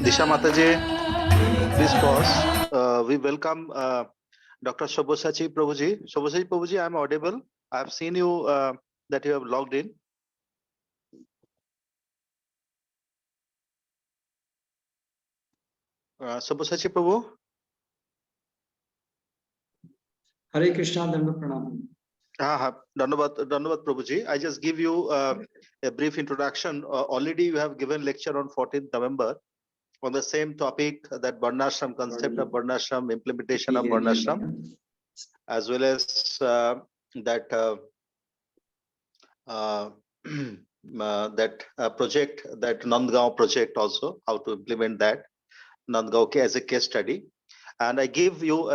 Disha Mataji, please pause. We welcome Dr. Savyasachi Prabhuji. Savyasachi Prabhuji, I am audible. I have seen you that you have logged in. Savyasachi Prabhu. Hare Krishna, Dhanva Pranam. Dhanavad Prabhuji. I just give you a brief introduction. Already you have given lecture on 14th November on the same topic, that Varnashram, concept of Varnashram, implementation of Varnashram, as well as that project, that Nandgaon project also, how to implement that Nandgaon as a case study. And I give you,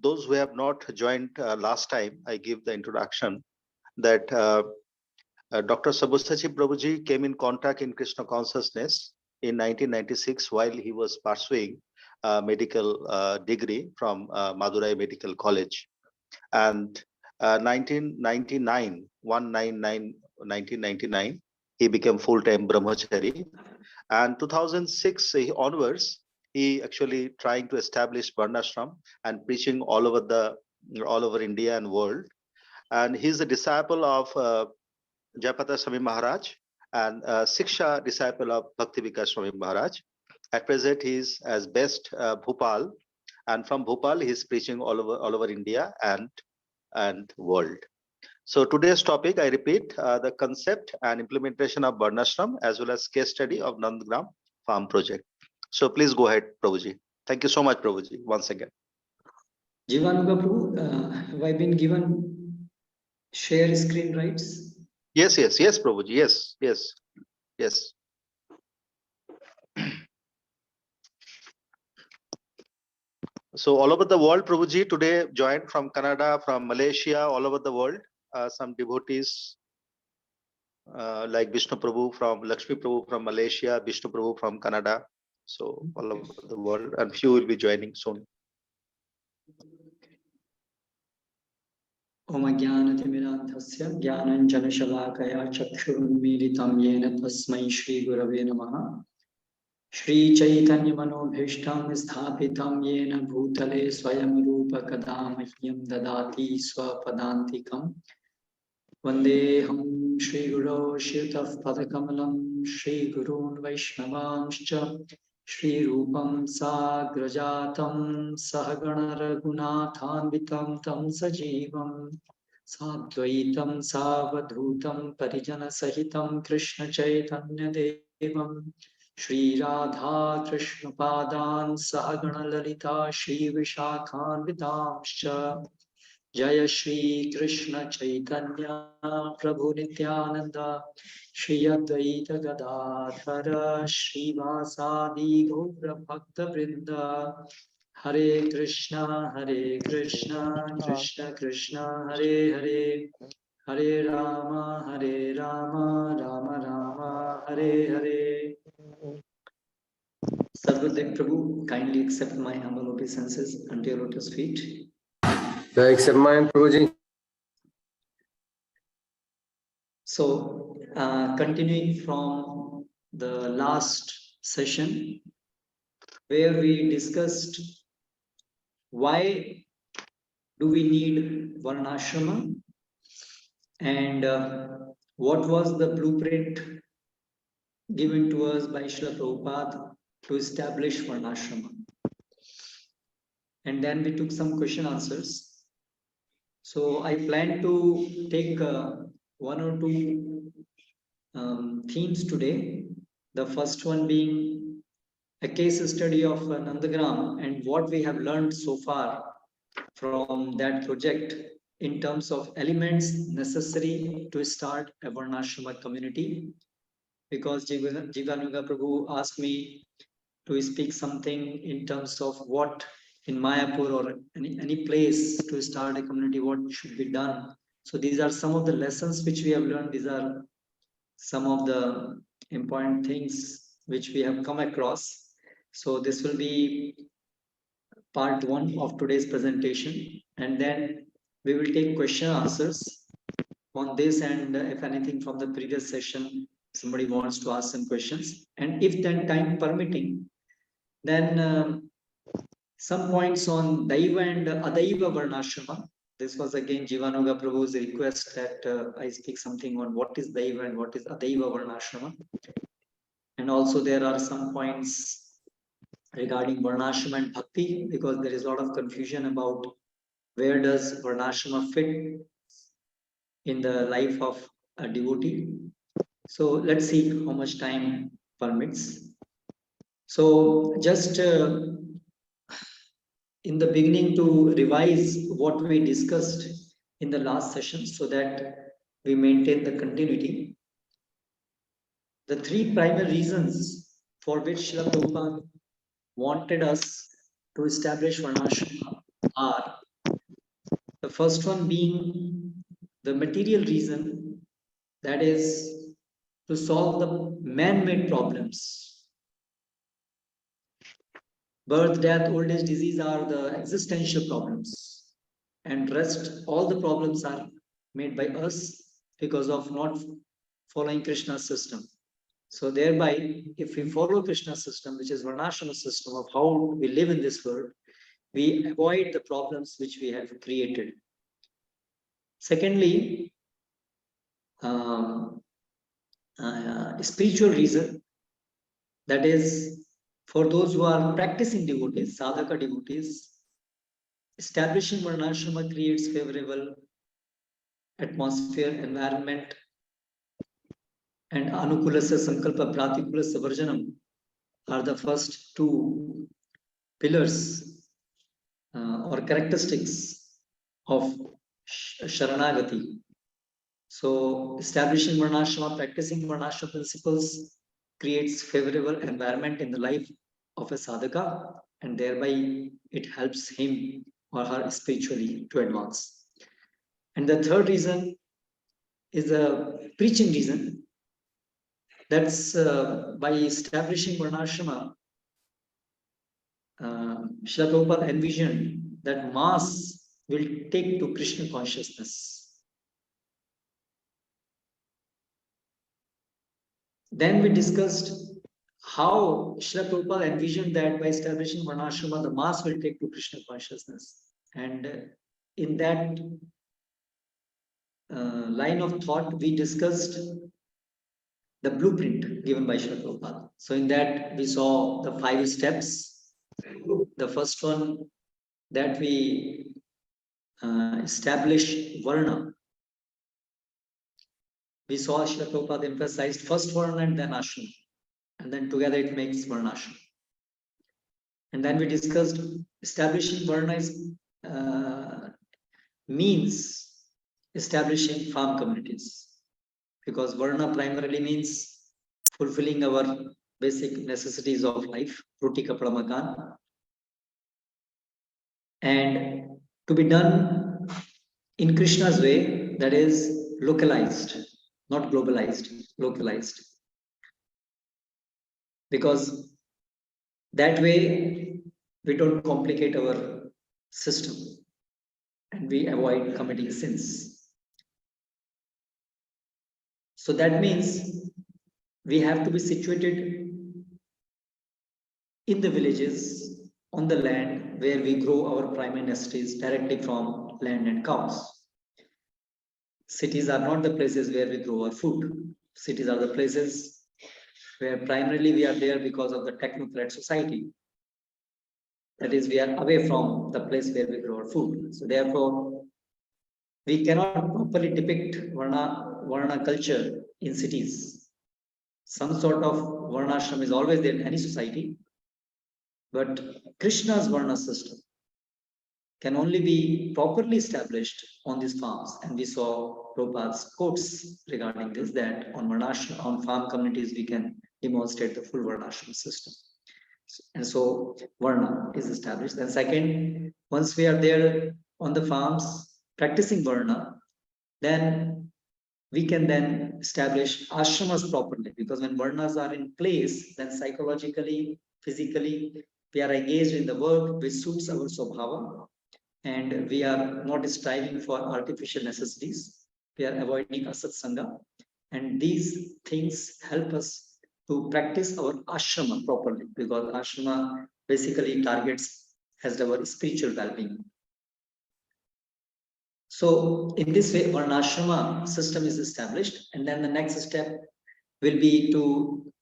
those who have not joined last time, I give the introduction that Dr. Savyasachi Prabhuji came in contact in Krishna consciousness in 1996 while he was pursuing medical degree from Madurai Medical College. And 1999, he became full-time brahmachari. And 2006 onwards, he actually trying to establish Varnashram and preaching all over India and world. And he's a disciple of Jayapataka Swami Maharaj and Shiksha disciple of Bhakti Vikas Swami Maharaj. At present, he is as best Bhopal, and from Bhopal, he is preaching all over India and world. So today's topic, I repeat, the concept and implementation of Varnashram as well as case study of Nandgram farm project. So please go ahead, Prabhuji. Thank you so much, Prabhuji, once again. Jivanuga Prabhu, have I been given share screen rights? Yes, Prabhuji. Yes. So all over the world, Prabhuji, today joined from Canada, from Malaysia, all over the world. Some devotees like Vishnu Prabhu from Lakshmi Prabhu from Malaysia, Vishnu Prabhu from Canada. So all over the world, and few will be joining soon. Om Jnanatimirandhasya Jnananjana Shalakaya Chakshurunmilitam Yena Tasmai Shri Gurave Namaha Shri Chaitanya Manobhishtam Sthapitam Yena Bhutale Swayam Rupa Kadamahyam Dadati Swapadantikam Vandeham Shri Guru Shirtaf Padakamalam Shri Gurun Vaishnavanscha Shri Rupam Sagrajatam Sahagana Raghunathanvitam Tam Sajivam Sadvaitam Savadhutam Parijana Sahitam Krishna Chaitanya Devam Shri Radha Krishna Padan Sahagana Lalita Shri Vishakhan Vidamscha Jaya Shri Krishna Chaitanya Prabhu Nityananda Shri Advaita Gadadhara Shri Vasadi Gaura Bhakta Vrinda Hare Krishna Krishna Krishna Hare Hare Hare Rama Rama Rama Hare Hare. Sarvadev Prabhu, kindly accept my humble obeisances unto your lotus feet. I accept mine, Prabhuji. So, continuing from the last session, where we discussed why do we need Varnasrama and what was the blueprint given to us by Srila Prabhupada to establish Varnasrama. And then we took some question answers. So I plan to take one or two themes today. The first one being a case study of Nandagram and what we have learned so far from that project in terms of elements necessary to start a Varnasrama community. Because Jivanuga Prabhu asked me to speak something in terms of what in Mayapur or any place to start a community, what should be done. So these are some of the lessons which we have learned. These are some of the important things which we have come across. So this will be part one of today's presentation. And then we will take question answers on this, and if anything from the previous session, somebody wants to ask some questions. And if then time permitting, Then some points on Daiva and Adaiva Varnashrama. This was again Jivanuga Prabhu's request that I speak something on what is Daiva and what is Adaiva Varnashrama. And also there are some points regarding Varnashrama and Bhakti, because there is a lot of confusion about where does Varnashrama fit in the life of a devotee. So let's see how much time permits. So just in the beginning to revise what we discussed in the last session so that we maintain the continuity. The three primary reasons for which Srila Prabhupada wanted us to establish Varnashrama are, the first one being the material reason, that is to solve the man-made problems. Birth, death, old age, disease are the existential problems, and rest, all the problems are made by us because of not following Krishna's system. So thereby, if we follow Krishna's system, which is Varnashrama system of how we live in this world, we avoid the problems which we have created. Secondly, spiritual reason, that is for those who are practicing devotees, sadhaka devotees, establishing Varnashrama creates favorable atmosphere, environment, and anukulasa sankalpa pratikulasa varjanam are the first two pillars or characteristics of Sharanagati. So establishing Varnashrama, practicing Varnashrama principles creates favorable environment in the life of a sadhaka, and thereby it helps him or her spiritually to advance. And the third reason is a preaching reason. That's by establishing Varnashrama, Srila Prabhupada envisioned that mass will take to Krishna consciousness. Then we discussed how Srila Prabhupada envisioned that by establishing Varnashrama, the mass will take to Krishna consciousness. And in that line of thought, we discussed the blueprint given by Srila Prabhupada. So in that, we saw the 5 steps. The first one, that we establish Varna. We saw Srila Prabhupada emphasized first Varna and then Ashram. And then together it makes Varnashram. And then we discussed establishing Varna means establishing farm communities, because Varna primarily means fulfilling our basic necessities of life, roti kapda makan, and to be done in Krishna's way, that is localized, not globalized, localized. Because that way we don't complicate our system and we avoid committing sins. So that means we have to be situated in the villages, on the land where we grow our primary necessities directly from land and cows. Cities are not the places where we grow our food. Cities are the places where primarily we are there because of the technocrat society. That is, we are away from the place where we grow our food. So therefore, we cannot properly depict Varna culture in cities. Some sort of Varnashram is always there in any society, but Krishna's Varna system can only be properly established on these farms. And we saw Prabhupada's quotes regarding this, that on Varnashram, on farm communities, we can demonstrate the full Varnashram system. And so Varna is established. And second, once we are there on the farms practicing Varna, then we can then establish ashramas properly, because when Varnas are in place, then psychologically, physically, we are engaged in the work which suits our Swabhava, and we are not striving for artificial necessities. We are avoiding asat sangha, and these things help us to practice our ashrama properly, because ashrama basically targets as our spiritual well-being. So in this way, Varnasrama system is established, and then the next step will be to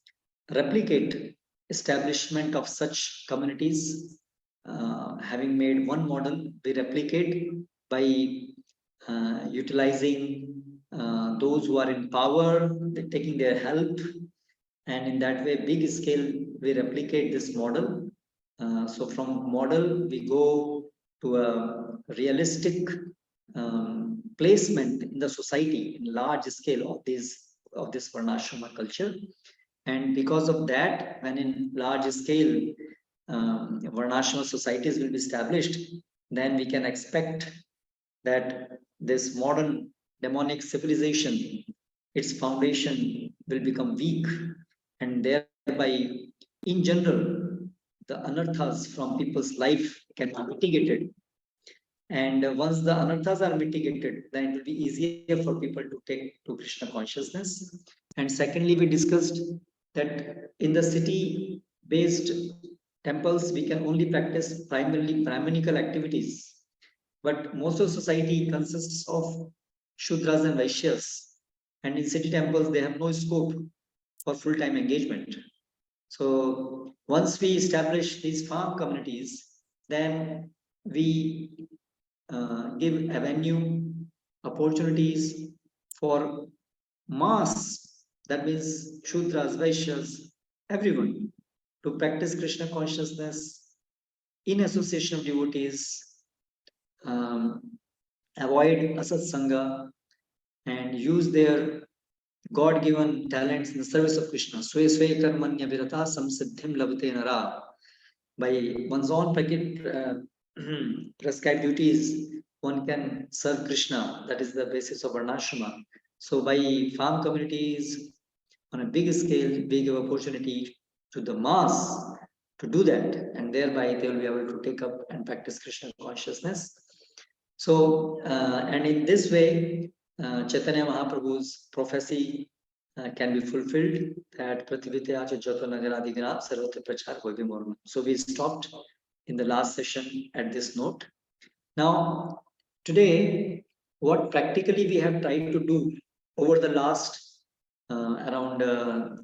replicate establishment of such communities. Having made one model, we replicate by utilizing those who are in power, taking their help, and in that way, big scale, we replicate this model. So from model, we go to a realistic placement in the society in large scale of this Varnashrama culture. And because of that, when in large scale Varnashrama societies will be established, then we can expect that this modern demonic civilization, its foundation will become weak, and thereby, in general, the anarthas from people's life can be mitigated. And once the anarthas are mitigated, then it will be easier for people to take to Krishna consciousness. And secondly, we discussed that in the city-based temples, we can only practice primarily Brahmanical activities. But most of society consists of Shudras and Vaishyas. And in city temples, they have no scope for full-time engagement. So once we establish these farm communities, then we give avenue, opportunities for mass, that means Shudras, Vaishyas, everyone, to practice Krishna consciousness in association of devotees, avoid asat sangha, and use their God-given talents in the service of Krishna. Swe swe karmanya virata samsiddhim labhate nara. By one's own prescribed duties, one can serve Krishna. That is the basis of Varnashrama. So by farm communities on a big scale, we give opportunity to the mass to do that, and thereby they will be able to take up and practice Krishna consciousness. So, and in this way, Chaitanya Mahaprabhu's prophecy can be fulfilled, that Prativite H.H.Jayapataka Nagaradigra Sarvatra Prachar Hoibe Morma. So we stopped in the last session at this note. Now, today, what practically we have tried to do over the last around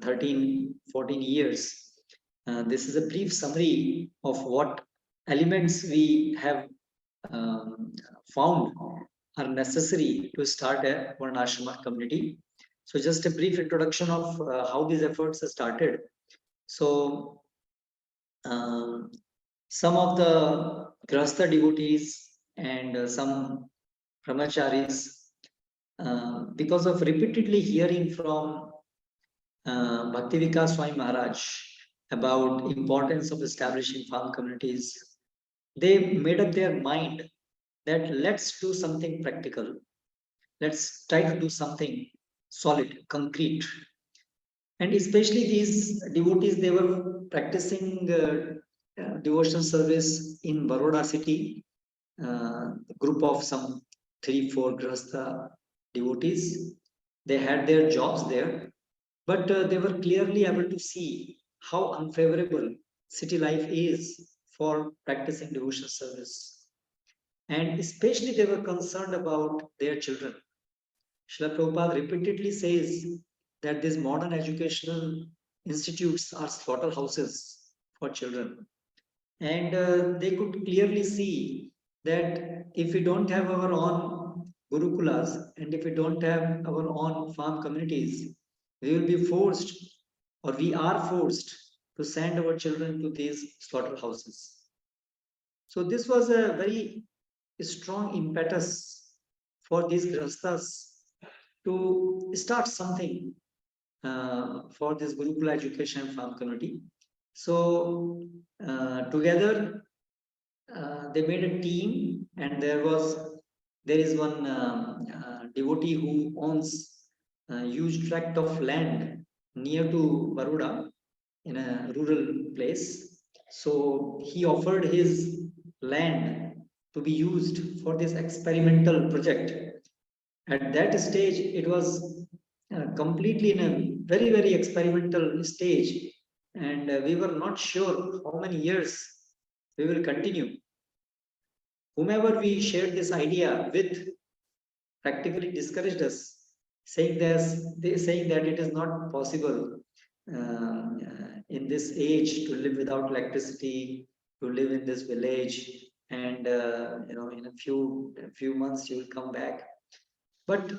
13, 14 years, this is a brief summary of what elements we have found are necessary to start a Varnashrama community. So just a brief introduction of how these efforts have started. So some of the Grahastha devotees and some brahmacharis, because of repeatedly hearing from Bhakti Vikas Swami Maharaj about importance of establishing farm communities, they made up their mind that let's do something practical. Let's try to do something solid, concrete. And especially these devotees, they were practicing devotional service in Baroda city, a group of some 3-4 Grahastha devotees. They had their jobs there, but they were clearly able to see how unfavorable city life is for practicing devotional service. And especially they were concerned about their children. Srila Prabhupada repeatedly says that these modern educational institutes are slaughterhouses for children. And they could clearly see that if we don't have our own gurukulas and if we don't have our own farm communities, we will be forced, or we are forced, to send our children to these slaughterhouses. So this was a very strong impetus for these grahasthas to start something for this Gurukula education farm community. So together they made a team, and there is one devotee who owns a huge tract of land near to Baroda in a rural place. So he offered his land to be used for this experimental project. At that stage, it was completely in very, very experimental stage, and we were not sure how many years we will continue. Whomever we shared this idea with practically discouraged us, saying that it is not possible in this age to live without electricity, to live in this village, and in a few months you will come back. But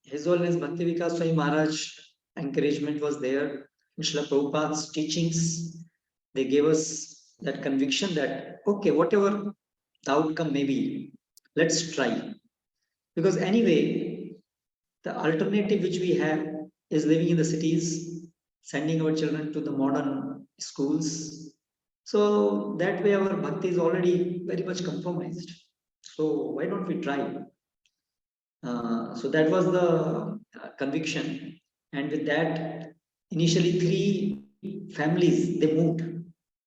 His Holiness Bhakti Vikas Swami Maharaj encouragement was there. Srila Prabhupada's teachings, they gave us that conviction that, okay, whatever the outcome may be, let's try. Because anyway, the alternative which we have is living in the cities, sending our children to the modern schools. So that way our bhakti is already very much compromised. So why don't we try? So that was the conviction. And with that, initially 3 families, they moved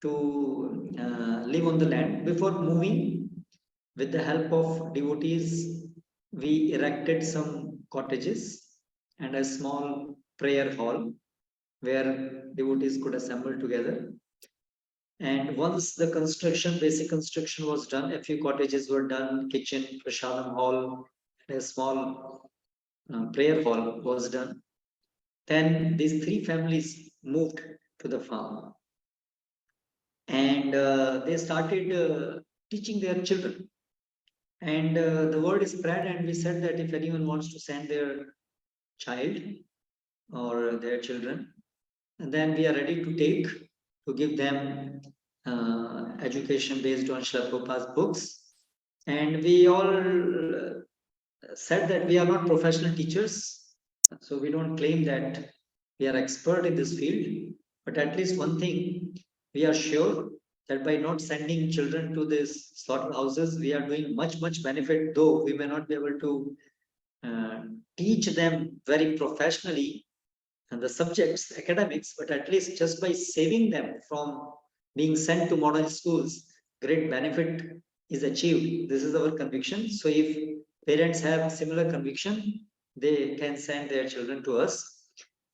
to live on the land. Before moving, with the help of devotees, we erected some cottages and a small prayer hall where devotees could assemble together. And once the basic construction was done, a few cottages were done, kitchen, prasadam hall, and a small prayer hall was done. Then these 3 families moved to the farm. And they started teaching their children. And the word is spread, and we said that if anyone wants to send their child or their children, and then we are ready to give them education based on Srila Prabhupada's books. And we all said that we are not professional teachers, so we don't claim that we are expert in this field. But at least one thing, we are sure that by not sending children to these slaughterhouses, we are doing much benefit, though we may not be able to teach them very professionally and the subjects, academics, but at least just by saving them from being sent to modern schools, great benefit is achieved. This is our conviction. So if parents have similar conviction, they can send their children to us.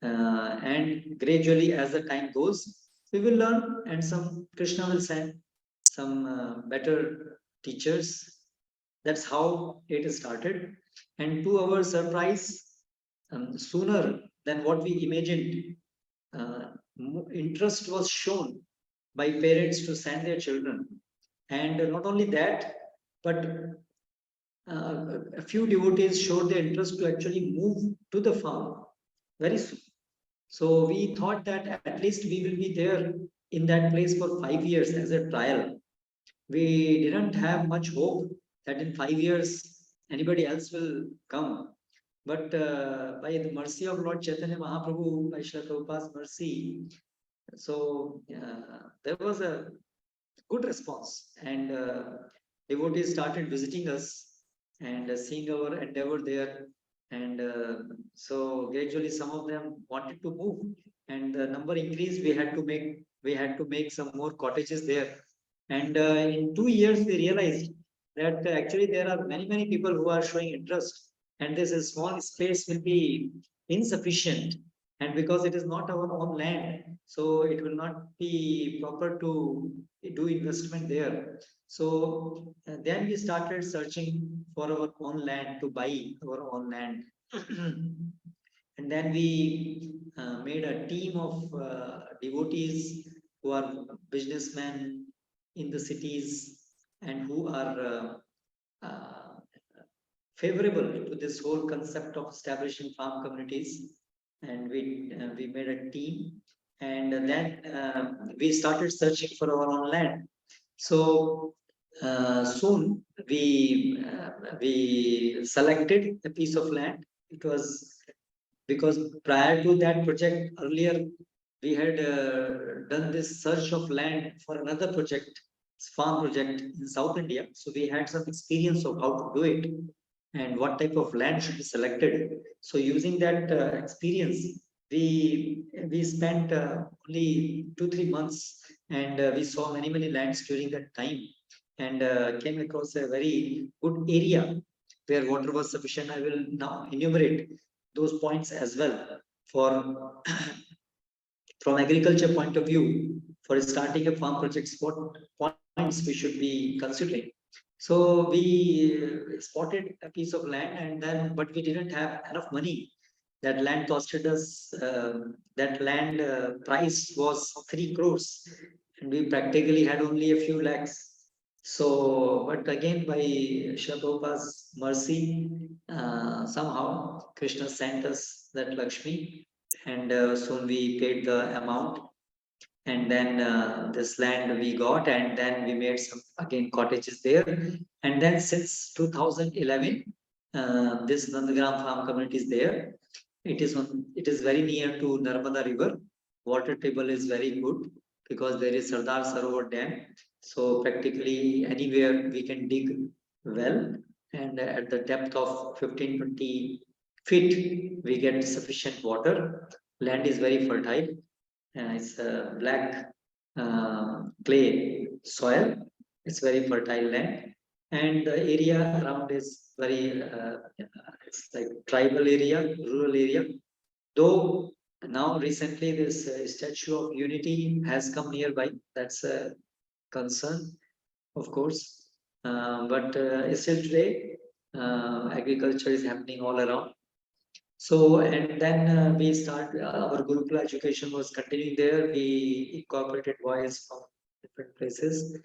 And gradually, as the time goes, we will learn, and Krishna will send some better teachers. That's how it started. And to our surprise, sooner than what we imagined, interest was shown by parents to send their children. And not only that, but a few devotees showed their interest to actually move to the farm very soon. So we thought that at least we will be there in that place for 5 years as a trial. We didn't have much hope that in 5 years anybody else will come. But by the mercy of Lord Chaitanya Mahaprabhu, by Srila Prabhupada's mercy, so there was a good response, and devotees started visiting us and seeing our endeavor there. And so gradually some of them wanted to move, and the number increased. We had to make some more cottages there. And in 2 years, we realized that actually there are many people who are showing interest, and this small space will be insufficient. And because it is not our own land, so it will not be proper to do investment there. So then we started searching for our own land, to buy our own land. And then we made a team of devotees who are businessmen in the cities and who are favorable to this whole concept of establishing farm communities. And we made a team, and then we started searching for our own land. So soon we selected a piece of land. It was because prior to that project, earlier we had done this search of land for another project, farm project in South India. So we had some experience of how to do it and what type of land should be selected. So using that experience, we spent only 2-3 months, and we saw many lands during that time, and came across a very good area where water was sufficient. I will now enumerate those points as well for from agriculture point of view. For starting a farm projects, what points we should be considering. So we spotted a piece of land, and then but we didn't have enough money. That land costed us. That land price was 3 crores, and we practically had only a few lakhs. So, but again, by Srila Prabhupada's mercy, somehow Krishna sent us that Lakshmi, and soon we paid the amount. And then this land we got, and then we made some again cottages there. And then since 2011, this Nandagram farm community is there. It is very near to Narmada River. Water table is very good because there is Sardar Sarovar Dam. So practically anywhere we can dig well, and at the depth of 15-20 feet, we get sufficient water. Land is very fertile. It's a black clay soil. It's very fertile land, and the area around is very it's like tribal area, rural area. Though now recently this Statue of Unity has come nearby. That's a concern, of course. But still today, agriculture is happening all around. So, and then we start our Gurukula education was continuing there. We incorporated boys from different places,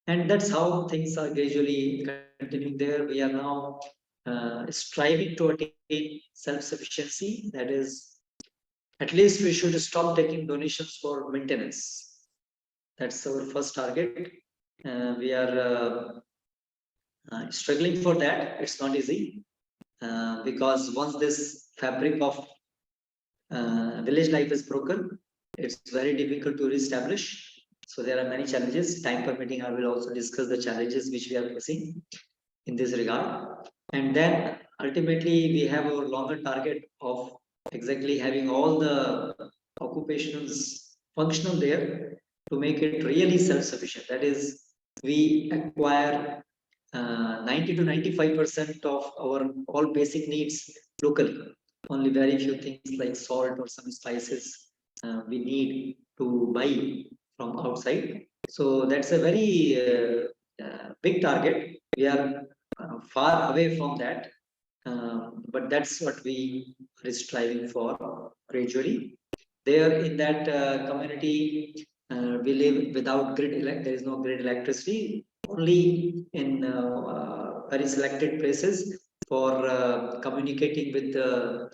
and that's how things are gradually continuing there. We are now striving to attain self-sufficiency. That is, at least we should stop taking donations for maintenance. That's our first target. We are struggling for that. It's not easy. Because once this fabric of village life is broken, it's very difficult to reestablish. So there are many challenges. Time permitting, I will also discuss the challenges which we are facing in this regard. And then ultimately we have our longer target of exactly having all the occupations functional there to make it really self-sufficient. That is, we acquire 90 to 95% of our all basic needs locally. Only very few things like salt or some spices we need to buy from outside. So that's a very big target. We are far away from that, but that's what we are striving for gradually. There in that community, we live without grid. There is no grid electricity. Only in very selected places for communicating with the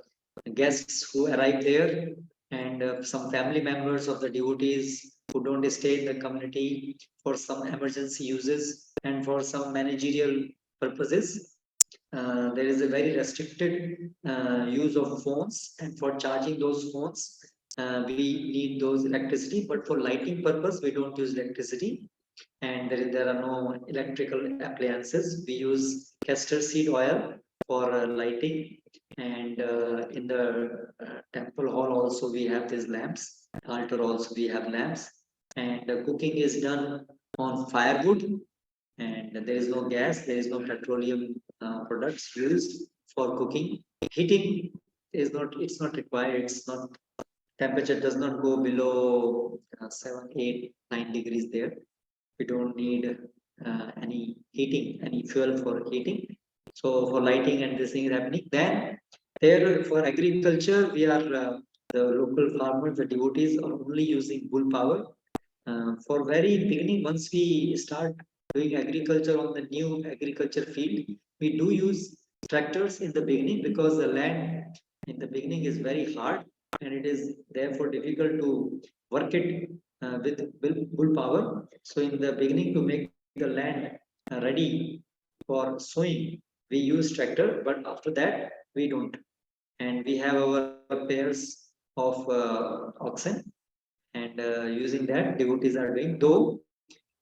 guests who arrive there, and some family members of the devotees who don't stay in the community for some emergency uses and for some managerial purposes. There is a very restricted use of phones, and for charging those phones, we need those electricity, but for lighting purpose, we don't use electricity. And there are no electrical appliances. We use castor seed oil for lighting, and in the temple hall also we have these lamps. Altar also we have lamps, and cooking is done on firewood, and there is no gas, there is no petroleum products used for cooking. Heating is not, it's not required. It's not, temperature does not go below 7, 8, 9 degrees there. We don't need any heating, any fuel for heating. So for lighting and this thing is happening. Then there for agriculture, we are the local farmers, the devotees are only using bull power. For very beginning, once we start doing agriculture on the new agriculture field, we do use tractors in the beginning because the land in the beginning is very hard, and it is therefore difficult to work it with bull power. So in the beginning, to make the land ready for sowing, we use tractor, but after that we don't. And we have our pairs of oxen, and using that devotees are doing. Though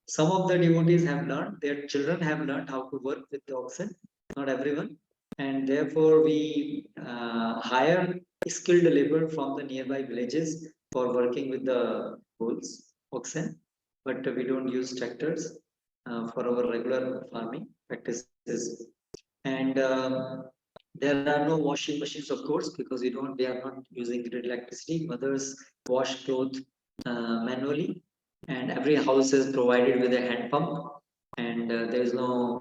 some of the devotees have learned, their children have learned how to work with the oxen, not everyone. And therefore we hire skilled labor from the nearby villages for working with the bulls, oxen, but we don't use tractors for our regular farming practices. And there are no washing machines, of course, because they are not using grid electricity. Mothers wash clothes manually, and every house is provided with a hand pump, and there is no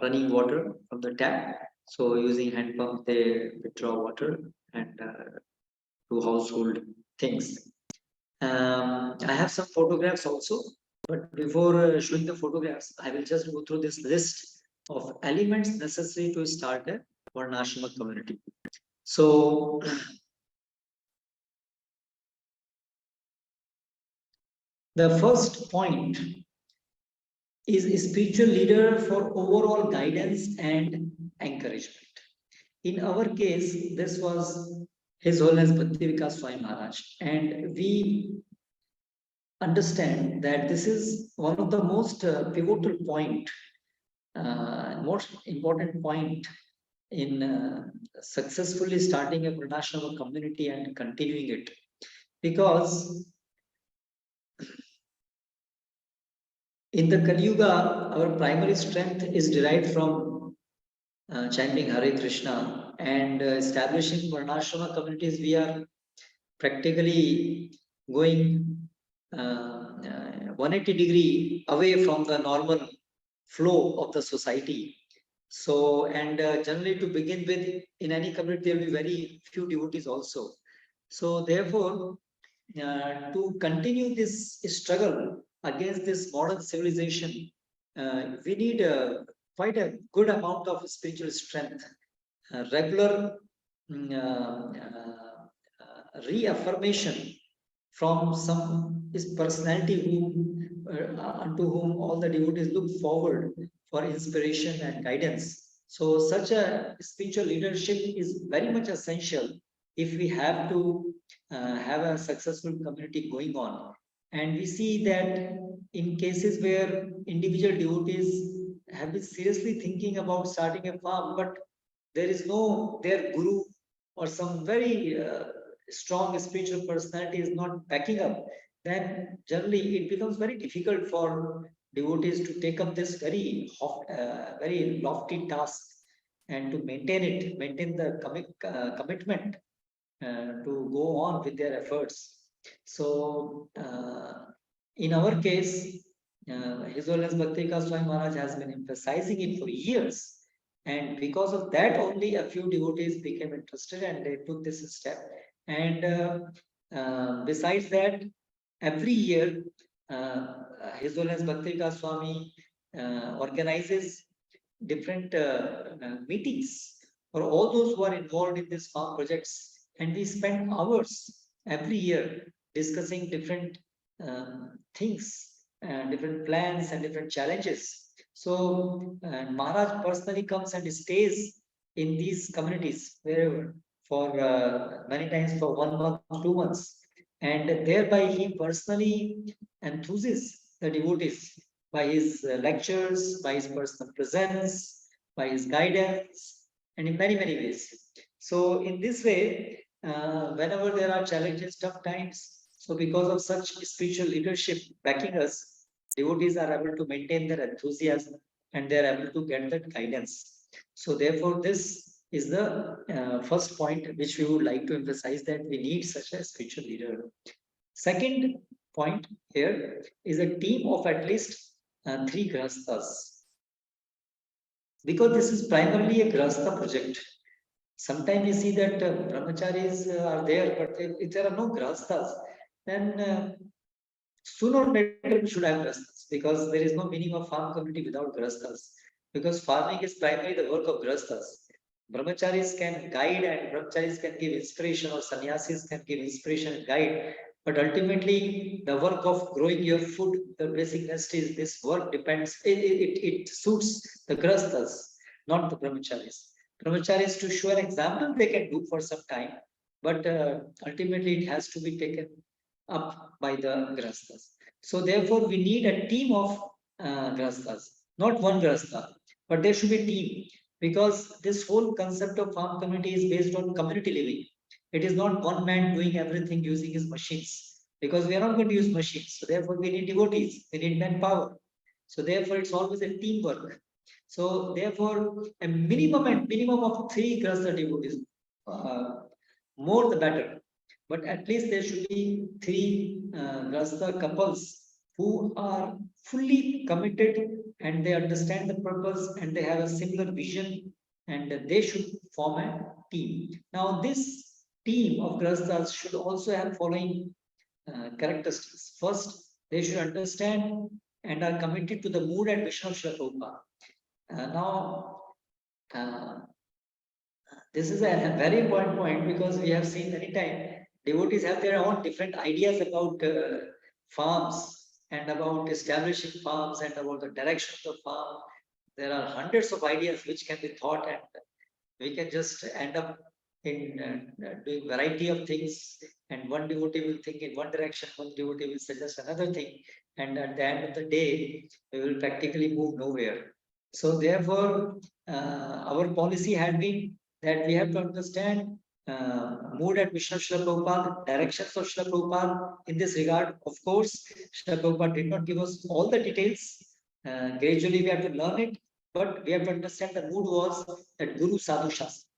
running water from the tap. So using hand pump, they withdraw water and do household things. I have some photographs also, but before showing the photographs, I will just go through this list of elements necessary to start a Varnasrama community. So, the first point is a spiritual leader for overall guidance and encouragement. In our case, this was His Holiness Bhakti Vikas Swami Maharaj, and we understand that this is one of the most pivotal point, most important point in successfully starting a Varnasrama community and continuing it, because in the Kali Yuga, our primary strength is derived from chanting Hare Krishna and establishing Varnasrama communities. We are practically going 180-degree away from the normal flow of the society. So, and generally to begin with, in any community, there will be very few devotees also. So therefore, to continue this struggle against this modern civilization, we need quite a good amount of spiritual strength, regular reaffirmation from some personality unto whom all the devotees look forward for inspiration and guidance. So such a spiritual leadership is very much essential if we have to have a successful community going on. And we see that in cases where individual devotees have been seriously thinking about starting a farm, but there is no, their guru or some very strong spiritual personality is not backing up, then generally it becomes very difficult for devotees to take up this very very lofty task and to maintain the commitment to go on with their efforts. So in our case, His Holiness Bhakti Vikas Swami Maharaj has been emphasizing it for years. And because of that, only a few devotees became interested and they took this step. And besides that, every year, His Holiness Bhakti Vikas Swami organizes different meetings for all those who are involved in these farm projects. And we spend hours every year discussing different things, different plans and different challenges. So Maharaj personally comes and stays in these communities wherever for many times for 1 month, 2 months, and thereby he personally enthuses the devotees by his lectures, by his personal presence, by his guidance, and in many ways. So in this way, whenever there are challenges, tough times, so because of such spiritual leadership backing us, devotees are able to maintain their enthusiasm and they are able to get that guidance. So therefore, this is the first point which we would like to emphasize, that we need such a spiritual leader. Second point here is a team of at least 3 grahasthas. Because this is primarily a grahastha project. Sometimes we see that brahmacharis are there, but if there are no grahasthas, then sooner or later we should have grahasthas, because there is no meaning of farm community without grahasthas. Because farming is primarily the work of grahasthas. Brahmacharis can guide and brahmacharis can give inspiration, or sannyasis can give inspiration and guide. But ultimately, the work of growing your food, the basic necessities, this work depends, it suits the grahasthas, not the brahmacharis. Brahmacharis, to show an example, they can do for some time, but ultimately it has to be taken up by the grahasthas. So therefore, we need a team of grahasthas, not one grahastha, but there should be a team, because this whole concept of farm community is based on community living. It is not one man doing everything using his machines, because we are not going to use machines. So therefore, we need devotees, we need manpower. So therefore, it's always a teamwork. So therefore, a minimum of 3 grahastha devotees, more the better. But at least there should be 3 grahastha couples who are fully committed and they understand the purpose and they have a similar vision, and they should form a team. Now, this team of grahasthas should also have following characteristics. First, they should understand and are committed to the mood and vision of Srila Prabhupada. Now, this is a very important point, because we have seen many times devotees have their own different ideas about farms and about establishing farms and about the direction of the farm. There are hundreds of ideas which can be thought, and we can just end up in doing variety of things, and one devotee will think in one direction, one devotee will suggest another thing, and at the end of the day, we will practically move nowhere. So therefore, our policy had been that we have to understand mood and vision of Srila Prabhupada, directions of Srila Prabhupada in this regard. Of course, Srila Prabhupada did not give us all the details. Gradually, we have to learn it, but we have to understand the mood was that Guru Sadhu Shastra.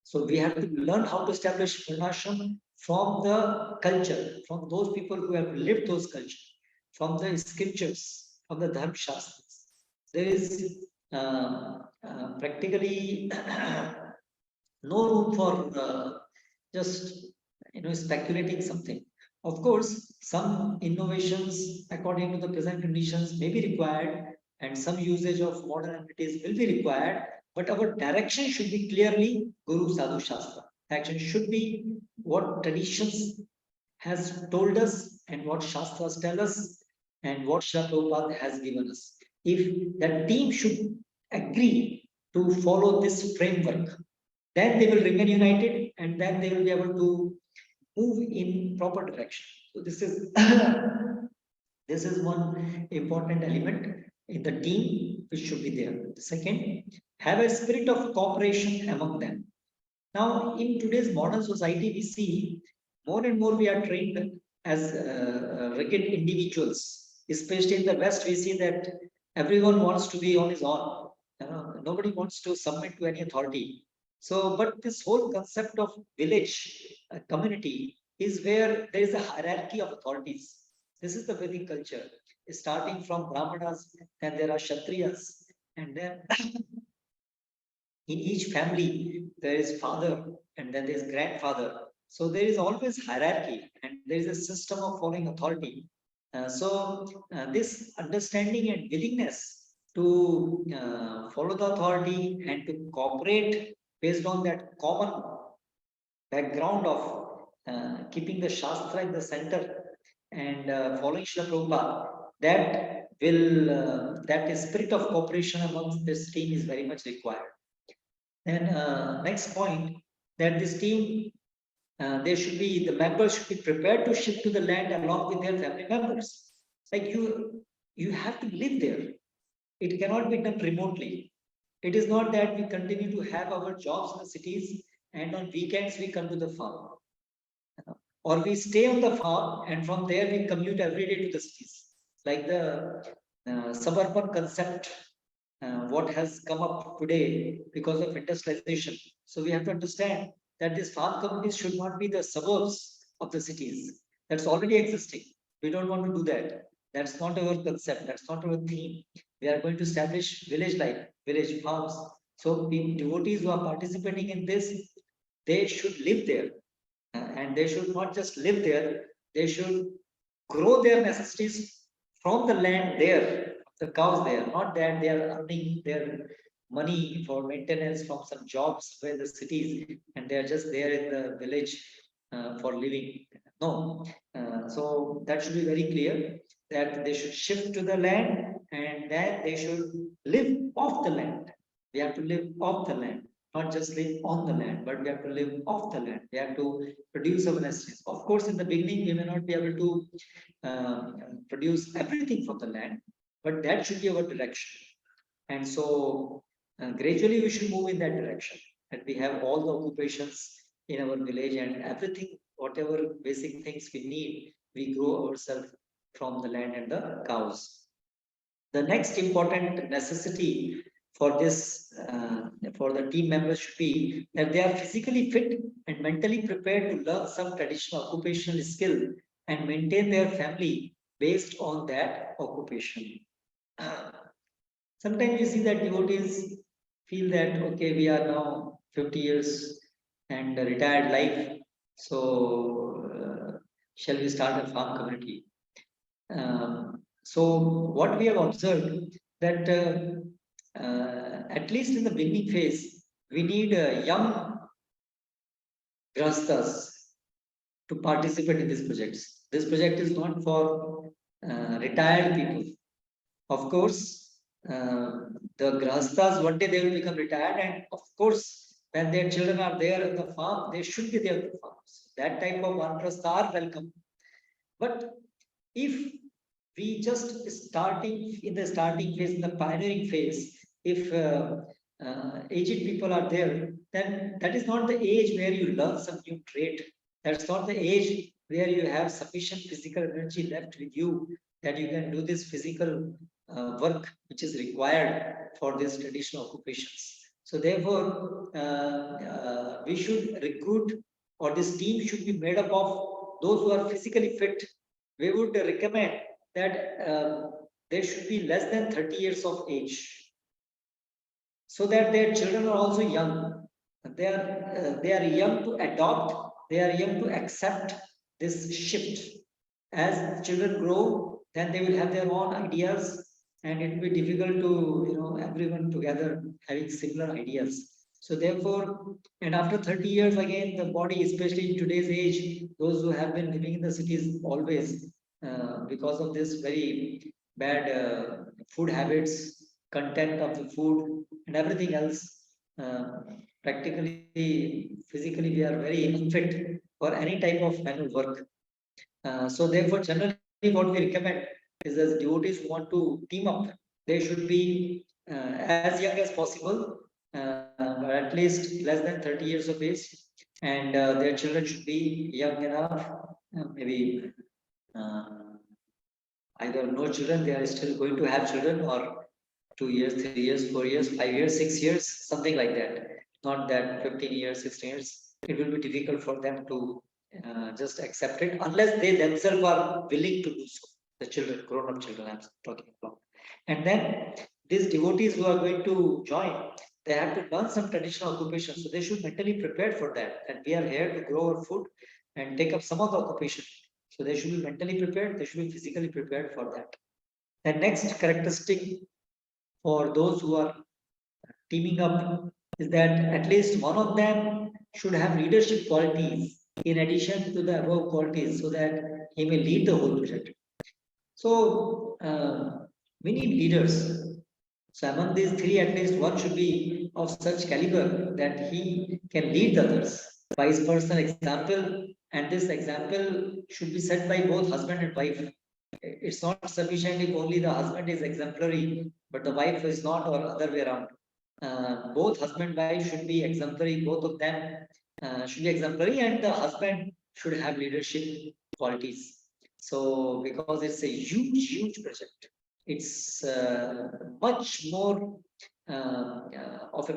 So we have to learn how to establish Varnashram from the culture, from those people who have lived those cultures, from the scriptures, from the Dharma Shastras. There is practically no room for just speculating something. Of course, some innovations according to the present conditions may be required, and some usage of modern amenities will be required, but our direction should be clearly Guru Sadhu Shastra. Action should be what traditions has told us and what Shastras tell us and what Srila Prabhupada has given us. If that team should agree to follow this framework, then they will remain united, and then they will be able to move in proper direction. So this is this is one important element in the team which should be there. The second, have a spirit of cooperation among them. Now, in today's modern society, we see more and more we are trained as rugged individuals. Especially in the West, we see that everyone wants to be on his own. Nobody wants to submit to any authority. So, but this whole concept of village community is where there is a hierarchy of authorities. This is the Vedic culture. Starting from Brahmanas, then there are Kshatriyas, and then in each family there is father, and then there is grandfather. So there is always hierarchy, and there is a system of following authority. This understanding and willingness to follow the authority and to cooperate based on that common background of keeping the Shastra in the center and following Srila Prabhupada, that spirit of cooperation amongst this team is very much required. Then next point, that this team, the members should be prepared to shift to the land along with their family members. Like you have to live there. It cannot be done remotely. It is not that we continue to have our jobs in the cities and on weekends we come to the farm. Or we stay on the farm and from there we commute every day to the cities. Like the suburban concept, what has come up today because of industrialization. So we have to understand that these farm communities should not be the suburbs of the cities. That's already existing. We don't want to do that. That's not our concept. That's not our theme. We are going to establish village life, village farms. So the devotees who are participating in this, they should live there. And they should not just live there, they should grow their necessities from the land there, the cows there, not that they are earning their money for maintenance from some jobs where the cities, and they are just there in the village for living. No. So that should be very clear, that they should shift to the land and then they should live off the land. We have to live off the land, not just live on the land, but we have to live off the land. We have to produce our necessities. Of course, in the beginning, we may not be able to produce everything from the land, but that should be our direction. And so gradually we should move in that direction. And we have all the occupations in our village, and everything, whatever basic things we need, we grow ourselves from the land and the cows. The next important necessity for this, for the team members should be that they are physically fit and mentally prepared to learn some traditional occupational skill and maintain their family based on that occupation. Sometimes you see that devotees feel that, okay, we are now 50 years and retired life, so shall we start a farm community? So what we have observed that at least in the beginning phase, we need young grastas to participate in these projects. This project is not for retired people. Of course, the grastas, one day they will become retired, and of course, when their children are there at the farm, they should be there at the farm. So that type of vanstas are welcome. But if we just starting in the starting phase, in the pioneering phase, if aged people are there, then that is not the age where you learn some new trait. That's not the age where you have sufficient physical energy left with you that you can do this physical work which is required for these traditional occupations. So therefore, we should recruit, or this team should be made up of those who are physically fit. We would recommend that they should be less than 30 years of age, so that their children are also young. They are young to adopt. They are young to accept this shift. As children grow, then they will have their own ideas, and it will be difficult to everyone together having similar ideas. So therefore, and after 30 years again, the body, especially in today's age, those who have been living in the cities always, because of this very bad food habits, content of the food, and everything else, practically, physically, we are very unfit for any type of manual work. So therefore, generally, what we recommend is that devotees who want to team up, they should be as young as possible, but at least less than 30 years of age, and their children should be young enough, maybe either no children, they are still going to have children, or 2 years, 3 years, 4 years, 5 years, 6 years, something like that. Not that 15 years, 16 years. It will be difficult for them to just accept it unless they themselves are willing to do so. The children, grown-up children, I'm talking about. And then these devotees who are going to join, they have to learn some traditional occupation. So they should mentally prepare for that. And we are here to grow our food and take up some of the occupation. So they should be mentally prepared. They should be physically prepared for that. The next characteristic for those who are teaming up is that at least one of them should have leadership qualities in addition to the above qualities, so that he may lead the whole project. So we need leaders. So among these three, at least one should be of such caliber that he can lead the others by his personal example, and this example should be set by both husband and wife. It's not sufficient if only the husband is exemplary, but the wife is not, or other way around. Both husband and wife should be exemplary, both of them should be exemplary, and the husband should have leadership qualities. So because it's a huge project, it's much more of a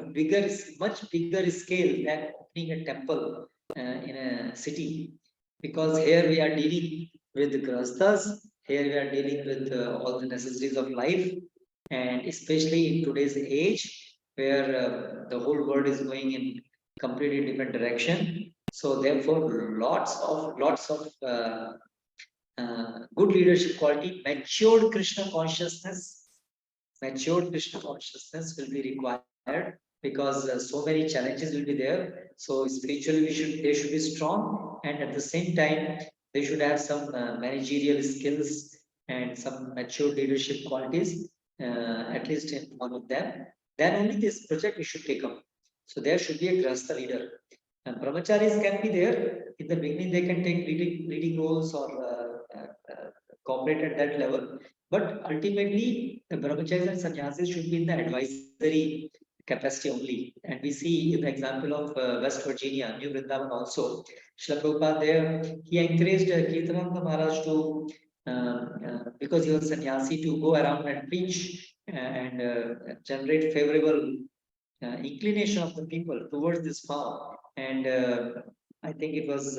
much bigger scale than opening a temple in a city, because here we are dealing with the grastas, here we are dealing with all the necessities of life, and especially in today's age where the whole world is going in completely different direction. So therefore, lots of good leadership quality, matured Krishna consciousness will be required, because so many challenges will be there. So spiritually, they should be strong, and at the same time, they should have some managerial skills and some mature leadership qualities, at least in one of them. Then only this project we should take up. So there should be a grasta leader. And brahmacharis can be there in the beginning. They can take leading roles or cooperate at that level. But ultimately, the brahmacharis and sannyasis should be in the advisory capacity only. And we see in the example of West Virginia, New Vrindavan also, Srila Prabhupada there, he encouraged Kirtananda Maharaj to because he was sannyasi, to go around and preach and generate favorable inclination of the people towards this farm. And I think it was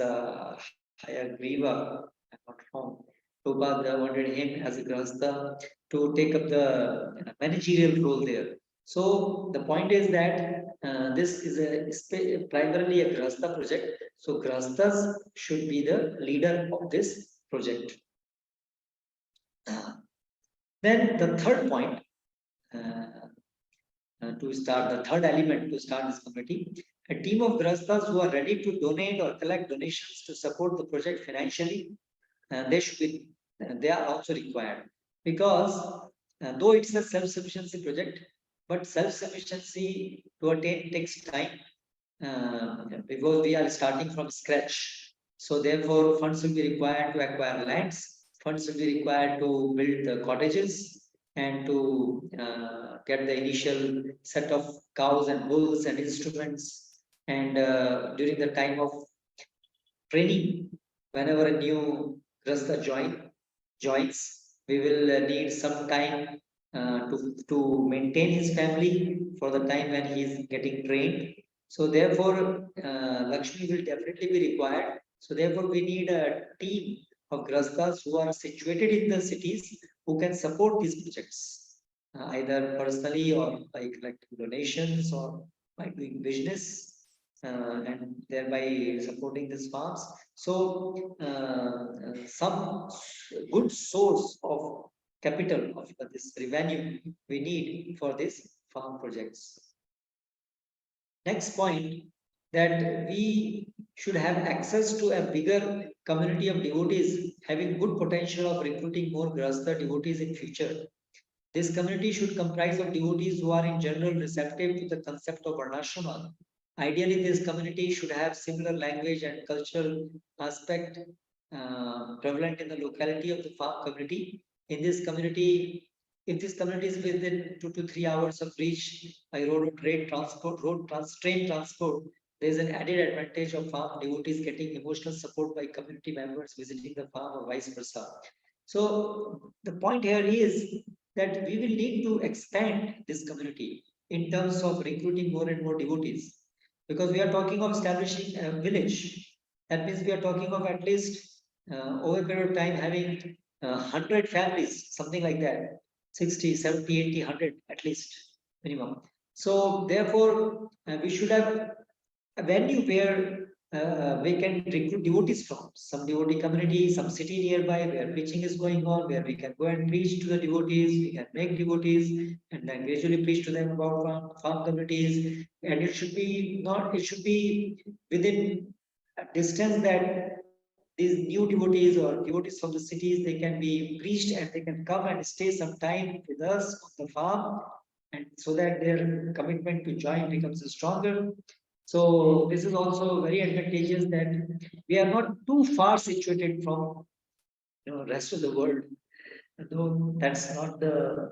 Hayagriva, I'm not wrong. Prabhupada wanted him as a grahastha to take up the managerial role there. So the point is that this is primarily a grahastha project. So grahasthas should be the leader of this project. Then the third point to start, the third element to start this committee, a team of grahasthas who are ready to donate or collect donations to support the project financially, they should be, they are also required, because though it's a self-sufficiency project, but self-sufficiency to attain takes time because we are starting from scratch. So therefore, funds will be required to acquire lands, funds will be required to build the cottages, and to get the initial set of cows and bulls and instruments. And during the time of training, whenever a new grahastha joins, we will need some time to maintain his family for the time when he is getting trained. So therefore, Lakshmi will definitely be required. So therefore, we need a team of grahasthas who are situated in the cities who can support these projects, either personally or by collecting donations or by doing business. And thereby supporting these farms. So some good source of capital of this revenue we need for these farm projects. Next point, that we should have access to a bigger community of devotees having good potential of recruiting more grahastha devotees in future. This community should comprise of devotees who are in general receptive to the concept of Varnasrama. Ideally, this community should have similar language and cultural aspect prevalent in the locality of the farm community. In this community, if this community is within 2 to 3 hours of reach by road or train transport, train transport, there is an added advantage of farm devotees getting emotional support by community members visiting the farm or vice versa. So the point here is that we will need to expand this community in terms of recruiting more and more devotees, because we are talking of establishing a village. That means we are talking of at least over a period of time having 100 families, something like that, 60, 70, 80, 100 at least minimum. So therefore, we should have a venue where we can recruit devotees from, some devotee community, some city nearby where preaching is going on, where we can go and preach to the devotees, we can make devotees and then gradually preach to them about farm communities. And it should be not, it should be within a distance that these new devotees or devotees from the cities, they can be preached and they can come and stay some time with us on the farm, and so that their commitment to join becomes stronger. So this is also very advantageous that we are not too far situated from rest of the world, though that's not the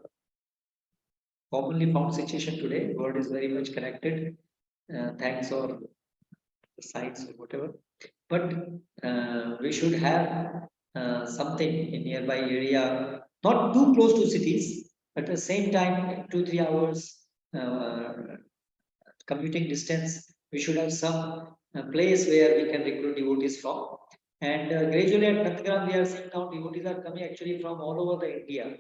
commonly found situation today. World is very much connected, thanks or science or whatever. But we should have something in nearby area, not too close to cities, but at the same time 2-3 hours commuting distance. We should have some place where we can recruit devotees from. And gradually at Nandagram, we are seeing now devotees are coming actually from all over the India.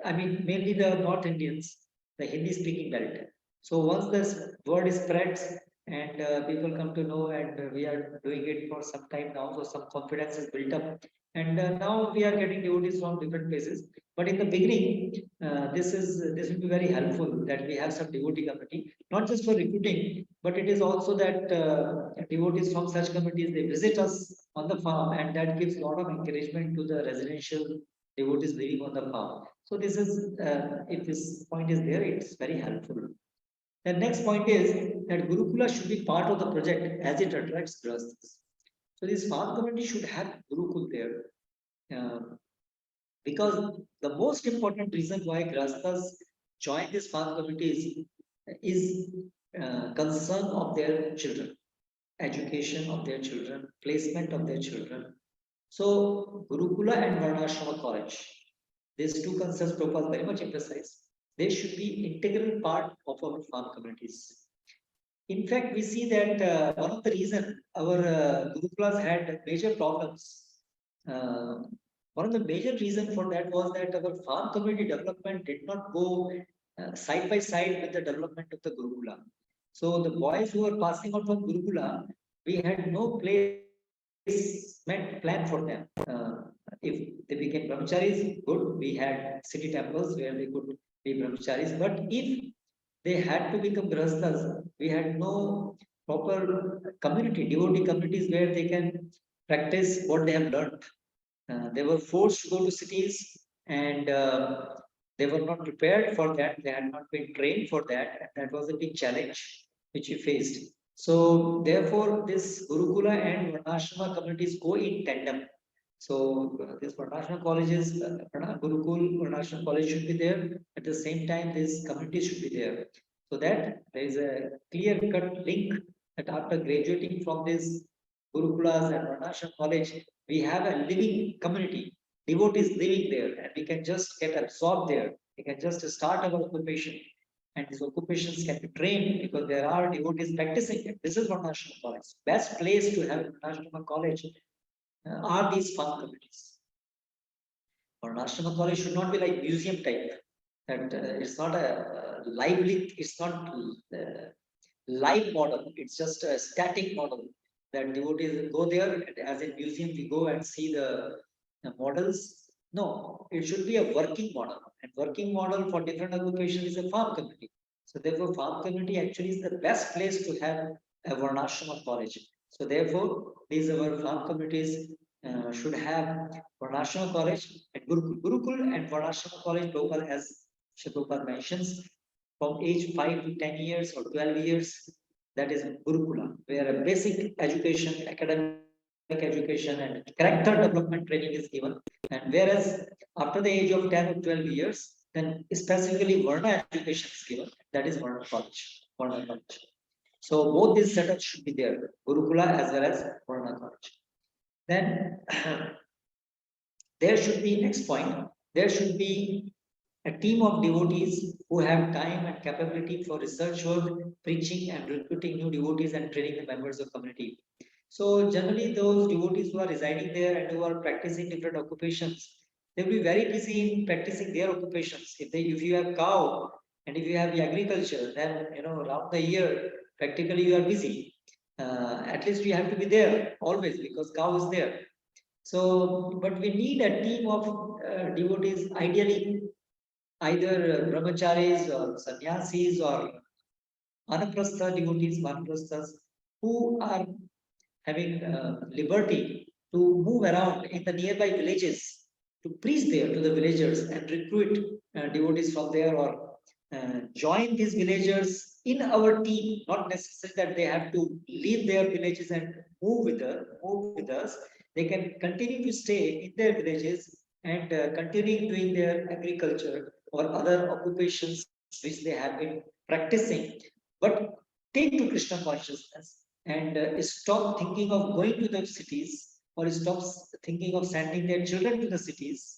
I mean, mainly the North Indians, the Hindi speaking belt. So once this word spreads and people come to know, and we are doing it for some time now, so some confidence is built up. And now we are getting devotees from different places. But in the beginning, this will be very helpful that we have some devotee committee, not just for recruiting, but it is also that devotees from such committees, they visit us on the farm, and that gives a lot of encouragement to the residential devotees living on the farm. So this is, if this point is there, it's very helpful. The next point is that Gurukula should be part of the project as it attracts grahasthas. So this farm community should have Gurukul there. Because the most important reason why grahasthas join this farm community is concern of their children, education of their children, placement of their children. So Gurukula and Varnasrama college, these two concepts Prabhupada very much emphasized. They should be integral part of our farm communities. In fact, we see that one of the reasons our Gurukulas had major problems. One of the major reasons for that was that our farm community development did not go side by side with the development of the Gurukula. So the boys who were passing out from Gurukula, we had no placement plan for them. If they became brahmacharis, good. We had city temples where they could be brahmacharis. But if they had to become grahasthas, we had no proper community, devotee communities where they can practice what they have learned. They were forced to go to cities and they were not prepared for that. They had not been trained for that. And that was a big challenge which we faced. So therefore, this Gurukula and Varnasrama communities go in tandem. So this Varnasrama colleges, Gurukul, Varnasrama college should be there. At the same time, this community should be there. So that there is a clear-cut link that after graduating from this Gurukulas and Varnasrama college, we have a living community, devotees living there, and we can just get absorbed there. We can just start our occupation, and these occupations can be trained because there are devotees practicing it. This is Varnasrama college. Best place to have Varnasrama college are these farm communities. Varnasrama college should not be like museum type. That it's not a lively, it's not live model. It's just a static model that devotees go there as a museum. We go and see the models. No, it should be a working model. And working model for different occupations is a farm community. So therefore, farm community actually is the best place to have a Varnasrama college. So therefore, these our farm communities should have Varnasrama college and Gurukul. Gurukul and Varnasrama college, Prabhupada, as Prabhupada mentions, from age 5 to 10 years or 12 years, that is Gurukula, where a basic education, academic education and character development training is given. And whereas after the age of 10 or 12 years, then specifically Varna education is given, that is Varna college. Varna college. So both these setups should be there, Gurukula as well as Varna college. Then there should be, next point, there should be a team of devotees who have time and capability for research work, preaching and recruiting new devotees and training the members of community. So generally those devotees who are residing there and who are practicing different occupations, they will be very busy in practicing their occupations. If you have cow and if you have the agriculture, then around the year practically you are busy. At least you have to be there always because cow is there. So, but we need a team of devotees, ideally either brahmacharis or sannyasis or anaprastha devotees, vanaprasthas, who are having liberty to move around in the nearby villages to preach there to the villagers and recruit devotees from there or join these villagers in our team. Not necessarily that they have to leave their villages and move with us. They can continue to stay in their villages and continue doing their agriculture or other occupations which they have been practicing, but take to Krishna consciousness and stop thinking of going to the cities or stop thinking of sending their children to the cities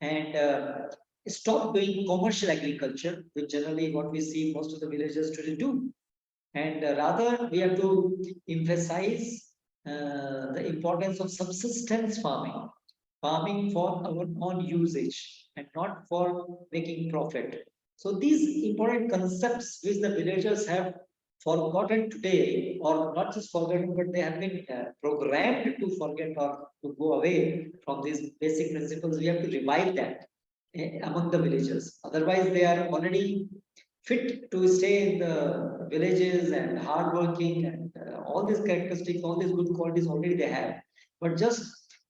and stop doing commercial agriculture, which generally what we see most of the villagers today do. And rather, we have to emphasize the importance of subsistence farming, farming for our own usage and not for making profit. So these important concepts which the villagers have forgotten today, or not just forgotten, but they have been programmed to forget or to go away from these basic principles. We have to revive that among the villagers. Otherwise, they are already fit to stay in the villages and hardworking and all these characteristics, all these good qualities already they have. But just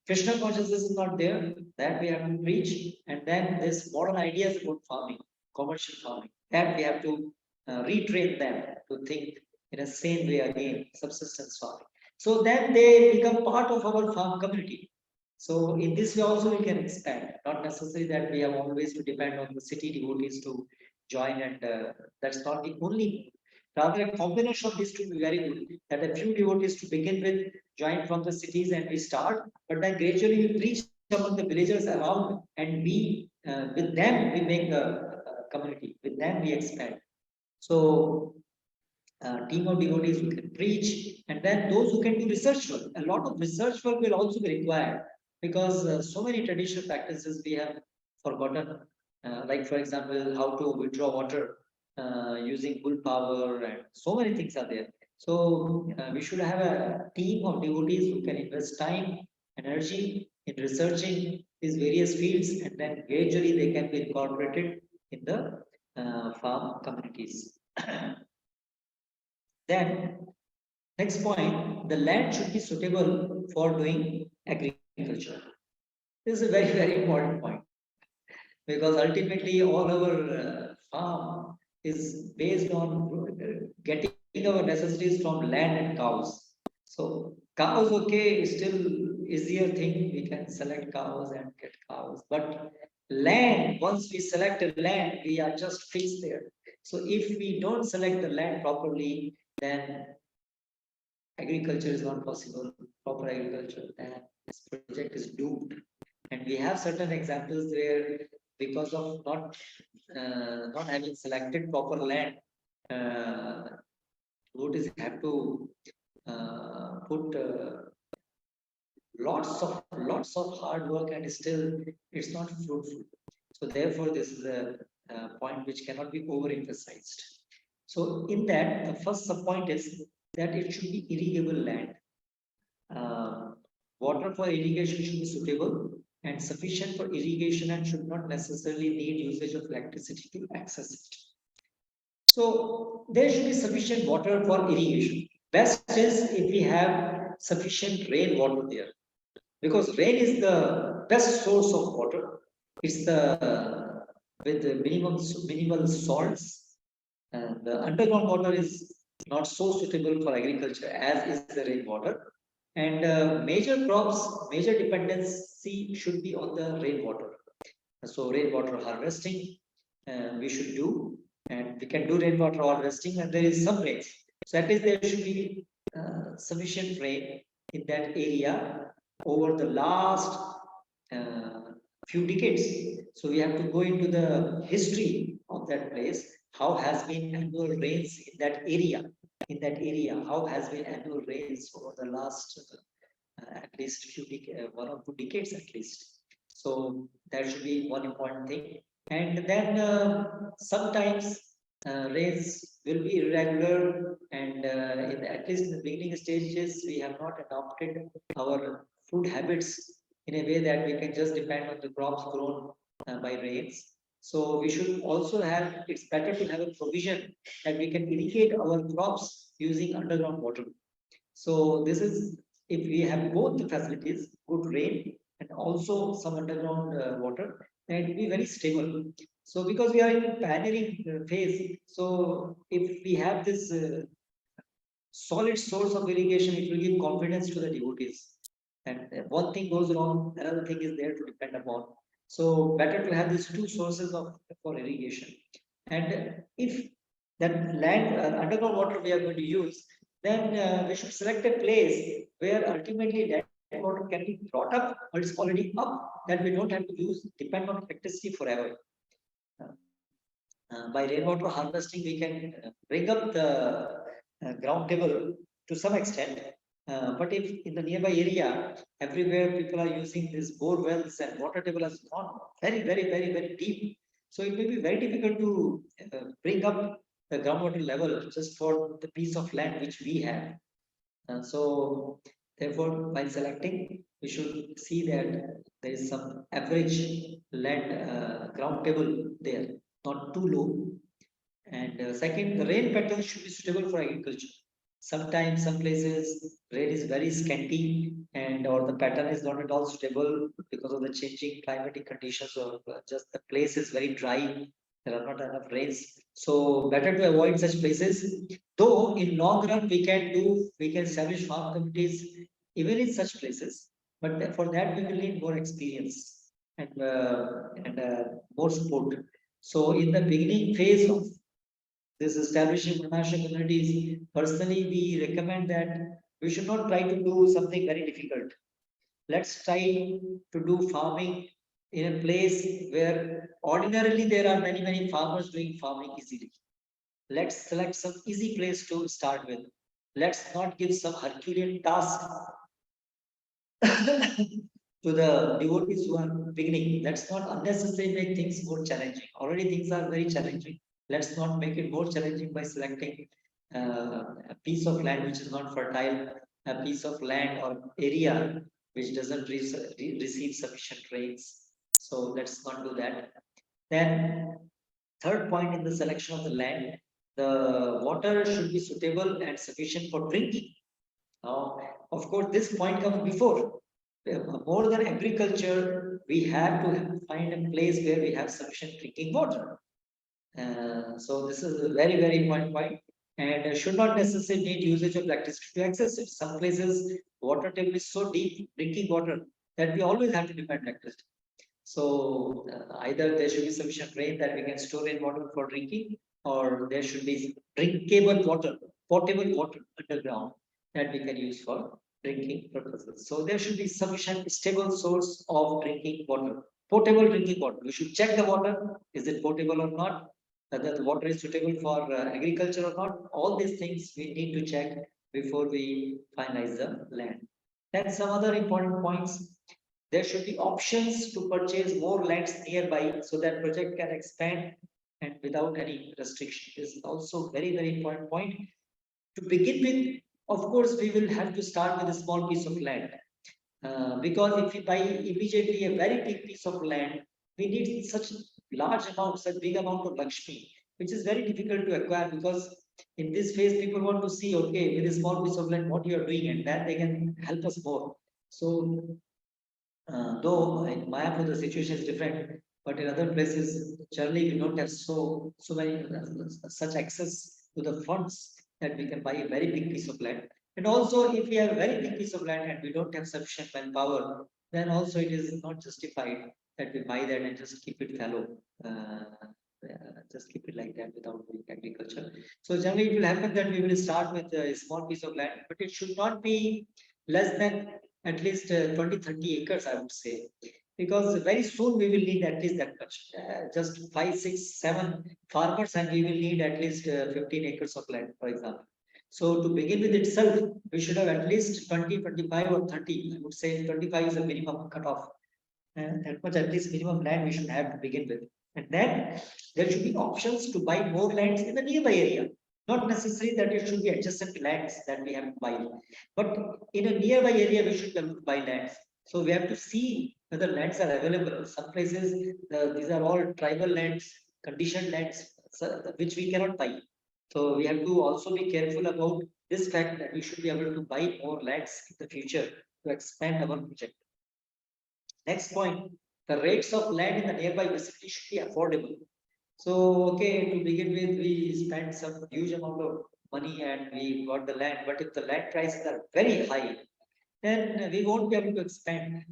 Krishna consciousness is not there, that we have to preach. And then this modern ideas about farming, commercial farming, that we have to retrain them to think in a same way again, subsistence farming. So then they become part of our farm community. So in this way also we can expand, not necessarily that we have always to depend on the city devotees to join, and that's not the only. Rather, a combination of these two will be very good. That a few devotees to begin with join from the cities and we start, but then gradually we reach among the villagers around, and we with them we make a community. With them we expand. So team of devotees who can preach, and then those who can do research work. A lot of research work will also be required, because so many traditional practices we have forgotten. Like for example, how to withdraw water using bull power, and so many things are there. So we should have a team of devotees who can invest time, energy in researching these various fields, and then gradually they can be incorporated in the farm communities. Then, next point, the land should be suitable for doing agriculture. This is a very, very important point, because ultimately all our farm is based on getting our necessities from land and cows. So cows, okay, is still easier thing. We can select cows and get cows, but land, once we select a land, we are just fixed there. So if we don't select the land properly, then agriculture is not possible, proper agriculture, then this project is doomed. And we have certain examples where, because of not having selected proper land, devotees have to put lots of hard work, and still it's not fruitful. So therefore, this is a point which cannot be overemphasized. So in that, the first point is that it should be irrigable land. Water for irrigation should be suitable and sufficient for irrigation, and should not necessarily need usage of electricity to access it. So there should be sufficient water for irrigation. Best is if we have sufficient rainwater there, because rain is the best source of water. It's the with the minimal salts, and the underground water is not so suitable for agriculture as is the rainwater. And major crops, major dependency should be on the rainwater. So rainwater harvesting we should do, and we can do rainwater harvesting, and there is some rain. So at least there should be sufficient rain in that area over the last few decades. So we have to go into the history of that place. How has been annual rains in that area? How has been annual rains over the last at least few 1 or 2 decades at least. So that should be one important thing. And then sometimes rains will be irregular, and at least in the beginning stages, we have not adopted our food habits in a way that we can just depend on the crops grown by rains. So we should also have, it's better to have a provision that we can irrigate our crops using underground water. So this is, if we have both the facilities, good rain and also some underground water, then it will be very stable. So because we are in pioneering phase, so if we have this solid source of irrigation, it will give confidence to the devotees. And one thing goes wrong, another thing is there to depend upon. So better to have these two sources for irrigation. And if that land underground water we are going to use, then we should select a place where ultimately that water can be brought up, or it's already up, that we don't have to depend on electricity forever. By rainwater harvesting, we can bring up the ground table to some extent. But if in the nearby area, everywhere people are using these bore wells and water table has gone very deep, so it may be very difficult to bring up the groundwater level just for the piece of land which we have. So therefore, by selecting, we should see that there is some average land ground table there, not too low. And second, the rain pattern should be suitable for agriculture. Sometimes some places rain is very scanty, and or the pattern is not at all suitable because of the changing climatic conditions, or just the place is very dry. There are not enough rains. So better to avoid such places. Though in long run we can establish farm communities even in such places. But for that we will need more experience and more support. So in the beginning phase of this establishing Varnashram communities, personally we recommend that We should not try to do something very difficult. Let's try to do farming in a place where ordinarily there are many farmers doing farming easily. Let's select some easy place to start with. Let's not give some Herculean task to the devotees who are beginning. Let's not unnecessarily make things more challenging. Already things are very challenging. Let's not make it more challenging by selecting a piece of land which is not fertile, a piece of land or area which doesn't receive sufficient rains. So let's not do that. Then, third point in the selection of the land, the water should be suitable and sufficient for drinking. Now, of course, this point comes before. More than agriculture, we have to find a place where we have sufficient drinking water. So this is a very important point, and should not necessarily need usage of electricity to access it. Some places water table is so deep, drinking water, that we always have to depend on electricity. So either there should be sufficient rain that we can store in water for drinking, or there should be drinkable water, potable water underground that we can use for drinking purposes. So there should be sufficient stable source of drinking water, potable drinking water. We should check the water, is it potable or not, whether the water is suitable for agriculture or not. All these things we need to check before we finalize the land. Then some other important points. There should be options to purchase more lands nearby so that project can expand and without any restriction. This is also very important point. To begin with, of course, we will have to start with a small piece of land. Because if we buy immediately a very big piece of land, we need such large amount, such big amount of Lakshmi, which is very difficult to acquire, because in this phase people want to see, okay, with a small piece of land, what you are doing, and that they can help us more. So though in Mayapur the situation is different, but in other places, generally we don't have so many such access to the funds that we can buy a very big piece of land. And also, if we have a very big piece of land and we don't have sufficient manpower, then also it is not justified that we buy that and just keep it fallow. Just keep it like that without doing agriculture. So generally, it will happen that we will start with a small piece of land, but it should not be less than at least 20-30 acres, I would say, because very soon we will need at least that much. Just 5, 6, 7 farmers, and we will need at least 15 acres of land, for example. So to begin with itself, we should have at least 20, 25 or 30. I would say 25 is a minimum cutoff. That much at least minimum land we should have to begin with. And then there should be options to buy more lands in the nearby area. Not necessary that it should be adjacent lands that we have to buy, but in a nearby area we should be able to buy lands. So we have to see whether lands are available. Some places these are all tribal lands, conditioned lands, which we cannot buy. So we have to also be careful about this fact that we should be able to buy more lands in the future to expand our project. Next point, the rates of land in the nearby vicinity should be affordable. So, okay, to begin with, we spent some huge amount of money and we got the land. But if the land prices are very high, then we won't be able to expand.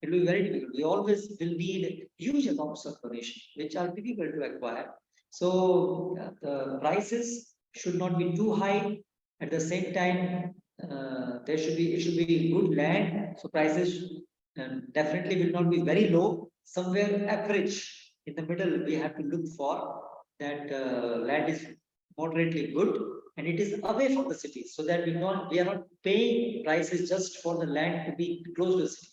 It will be very difficult. We always will need huge amounts of donation, which are difficult to acquire. So, the prices should not be too high. At the same time, it should be good land. So prices definitely will not be very low. Somewhere average in the middle, we have to look for that land is moderately good and it is away from the city, so that we are not paying prices just for the land to be close to the city.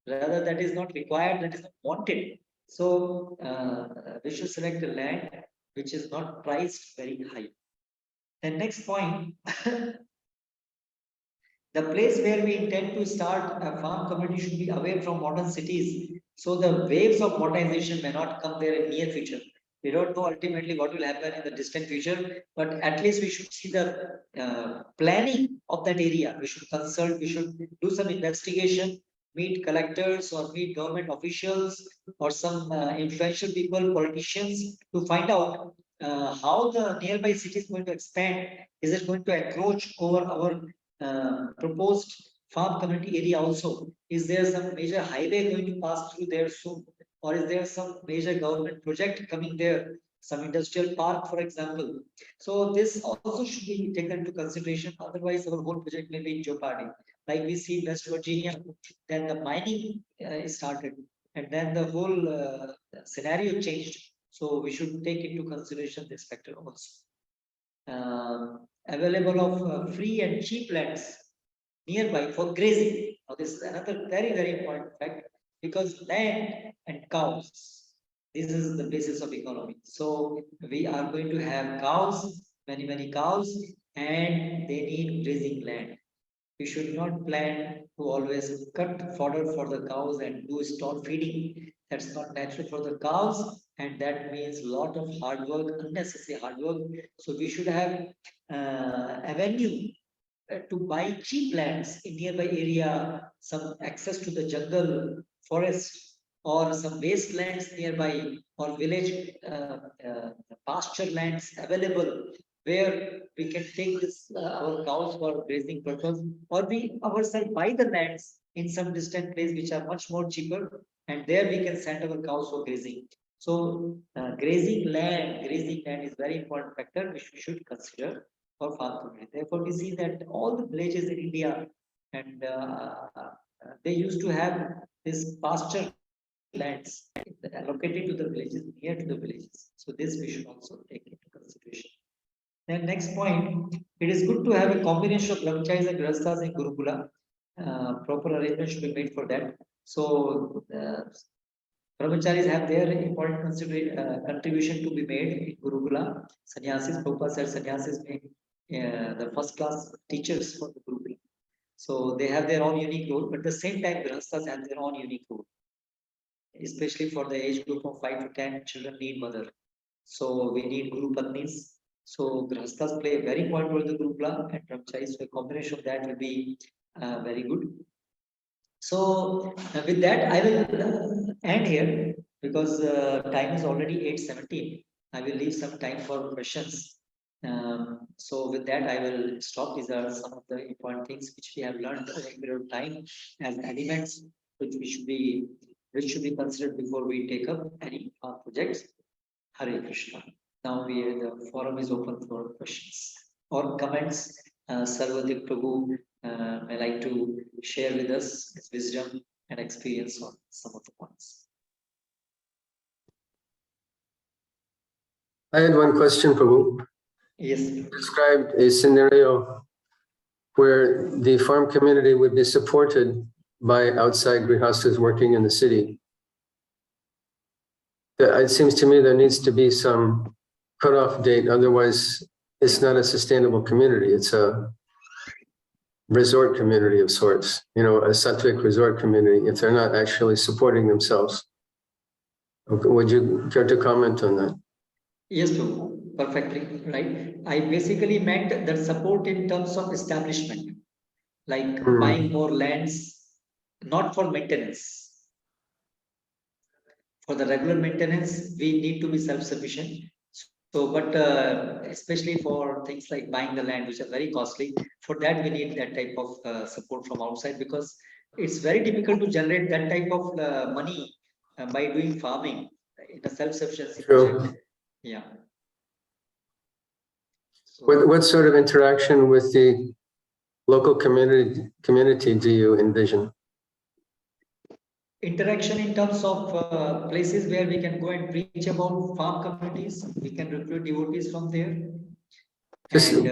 Rather, that is not required, that is not wanted. So we should select a land which is not priced very high. The next point, the place where we intend to start a farm community should be away from modern cities, so the waves of modernization may not come there in near future. We don't know ultimately what will happen in the distant future, but at least we should see the planning of that area. We should consult, we should do some investigation, meet collectors or meet government officials or some influential people, politicians, to find out how the nearby city is going to expand. Is it going to encroach over our proposed farm community area also? Is there some major highway going to pass through there soon? Or is there some major government project coming there some industrial park, for example. So this also should be taken into consideration. Otherwise, our whole project may be in jeopardy. Like we see West Virginia, then the mining is started, and then the whole scenario changed. So we should take into consideration this factor also. Available of free and cheap lands nearby for grazing. Now, this is another very, very important fact, because land and cows, this is the basis of economy. So we are going to have cows, many, many cows, and they need grazing land. We should not plan to always cut fodder for the cows and do stop feeding. That's not natural for the cows, and that means a lot of hard work, unnecessary hard work. So we should have avenue to buy cheap lands in nearby area, some access to the jungle, forest, or some wastelands nearby, or village pasture lands available, where we can take this our cows for grazing purpose, or we ourselves buy the lands in some distant place which are much more cheaper, and there we can send our cows for grazing. So grazing land is very important factor which we should consider for farm community. Therefore, we see that all the villages in India, and they used to have this pasture lands allocated to the villages, near to the villages. So this we should also take into consideration. Then next point, it is good to have a combination of brahmacharis and grihasthas in Gurukula. Proper arrangement should be made for that. So brahmacharis have their important contribution to be made in Gurukula. Sannyasis, Prabhupada said sannyasis make the first class teachers for the Gurukula. So they have their own unique role, but at the same time, grihasthas have their own unique role. Especially for the age group of 5 to 10, children need mother. So we need Guru Patnis. So grihasthas play a very important role in the Gurukula, and brahmacharis, so a combination of that will be very good. So with that, I will end here, because time is already 8:17. I will leave some time for questions. So with that, I will stop. These are some of the important things which we have learned over a period of time as elements which should be considered before we take up any projects. Hare Krishna. Now the forum is open for questions or comments. Sarvadik Prabhu may like to share with us his wisdom and experience on some of the points. I had one question, Prabhu. Yes. You described a scenario where the farm community would be supported by outside grihasthas working in the city. It seems to me there needs to be some cutoff date, otherwise it's not a sustainable community. It's a resort community of sorts, a sattvic resort community, if they're not actually supporting themselves. Would you care to comment on that? Yes, Prabhu, perfectly right. I basically meant that support in terms of establishment, like buying more lands, not for maintenance. For the regular maintenance, we need to be self-sufficient. So, but especially for things like buying the land, which are very costly, for that we need that type of support from outside, because it's very difficult to generate that type of money by doing farming in a self-sufficiency project. Yeah. So, what sort of interaction with the local community do you envision? Interaction in terms of places where we can go and preach about farm communities. We can recruit devotees from there. And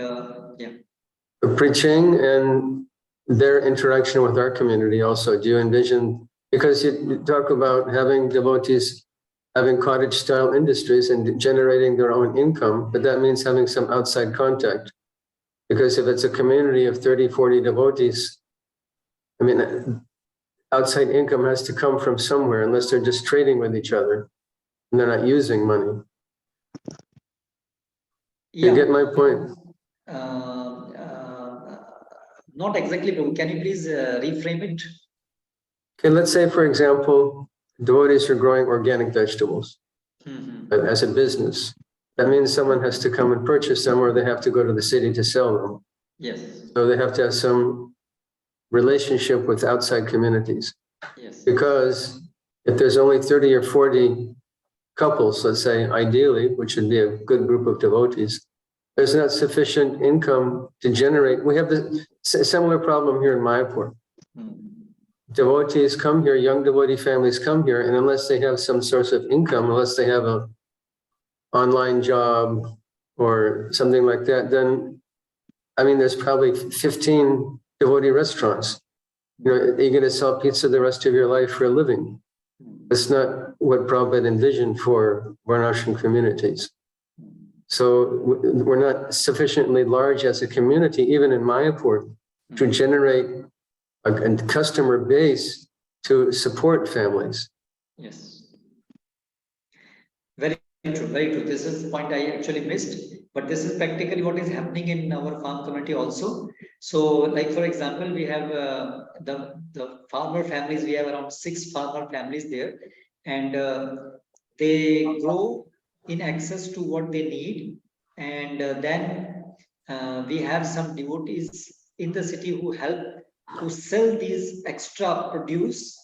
yeah. Preaching and their interaction with our community also. Do you envision, because you talk about having devotees having cottage style industries and generating their own income, but that means having some outside contact. Because if it's a community of 30, 40 devotees, I mean, outside income has to come from somewhere, unless they're just trading with each other and they're not using money. You get my point? Not exactly, but can you please reframe it? Okay, let's say, for example, devotees are growing organic vegetables as a business. That means someone has to come and purchase them, or they have to go to the city to sell them. Yes. So they have to have some relationship with outside communities. Yes. Because if there's only 30 or 40 couples, let's say ideally, which would be a good group of devotees, there's not sufficient income to generate. We have the similar problem here in Mayapur. Devotees come here, young devotee families come here, and unless they have some source of income, unless they have an online job or something like that, then, I mean, there's probably 15 devotee restaurants. You know, you're going to sell pizza the rest of your life for a living. That's not what Prabhupada envisioned for Varnashram communities. So we're not sufficiently large as a community, even in Mayapur, to generate a customer base to support families. Yes. Very true, very true. This is the point I actually missed, but this is practically what is happening in our farm community also. So, like for example, we have the farmer families. We have around 6 farmer families there, and they grow in excess to what they need, and then we have some devotees in the city who help to sell these extra produce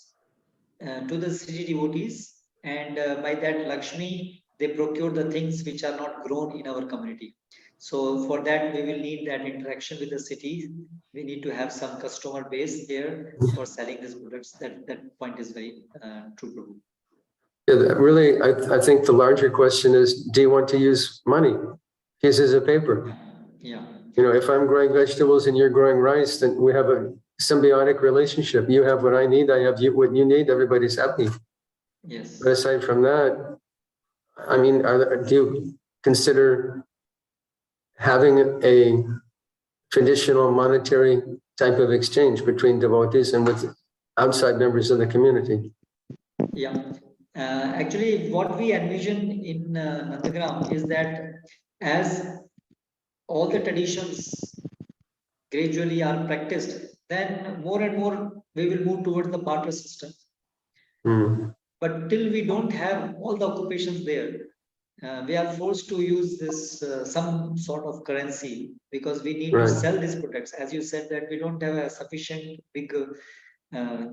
to the city devotees, and by that Lakshmi, they procure the things which are not grown in our community. So for that, we will need that interaction with the city. We need to have some customer base there for selling these products. That point is very true, Prabhu. Yeah, really, I think the larger question is, do you want to use money? Pieces of paper. Yeah. You know, if I'm growing vegetables and you're growing rice, then we have a symbiotic relationship. You have what I need, I have what you need, everybody's happy. Yes. But aside from that, I mean, do you consider having a traditional monetary type of exchange between devotees and with outside members of the community? Yeah. Actually, what we envision in Nandagram is that as all the traditions gradually are practiced, then more and more we will move towards the barter system. But till we don't have all the occupations there, we are forced to use this some sort of currency, because we need to sell these products. As you said, that we don't have a sufficient big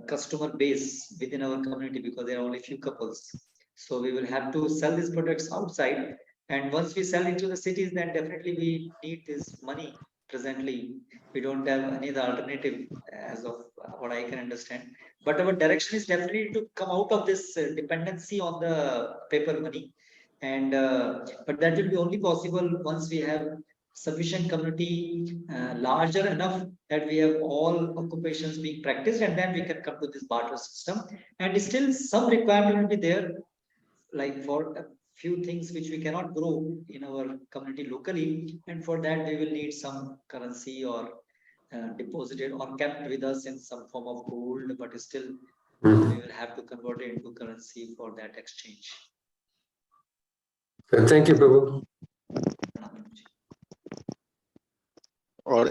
customer base within our community, because there are only few couples. So we will have to sell these products outside, and once we sell into the cities, then definitely we need this money. Presently, we don't have any other alternative as of what I can understand. But our direction is definitely to come out of this dependency on the paper money, and but that will be only possible once we have sufficient community, larger enough that we have all occupations being practiced, and then we can come to this barter system. And still some requirement will be there, like for a few things which we cannot grow in our community locally, and for that we will need some currency, or deposited or kept with us in some form of gold, but still we will have to convert it into currency for that exchange. Thank you, Prabhu. Or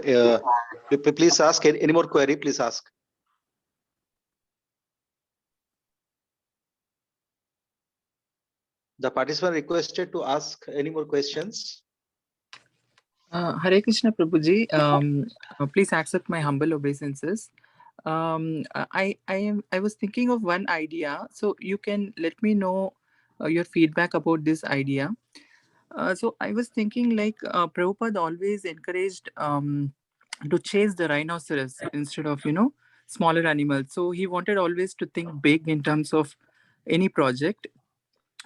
please ask any more query, please ask. The participant requested to ask any more questions. Hare Krishna Prabhuji, please accept my humble obeisances. I was thinking of one idea, so you can let me know your feedback about this idea. So I was thinking, like, Prabhupada always encouraged to chase the rhinoceros instead of, smaller animals. So he wanted always to think big in terms of any project.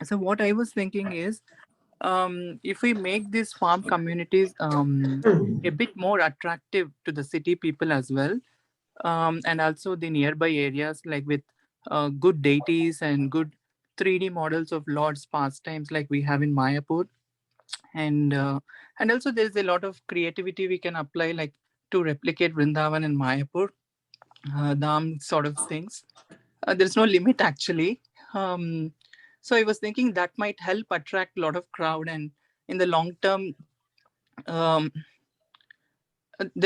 So what I was thinking is, if we make these farm communities a bit more attractive to the city people as well, and also the nearby areas, like with good deities and good 3D models of Lord's pastimes like we have in Mayapur. And also there's a lot of creativity we can apply, like to replicate Vrindavan and Mayapur, Dham sort of things. There's no limit actually. So I was thinking that might help attract a lot of crowd, and in the long term, there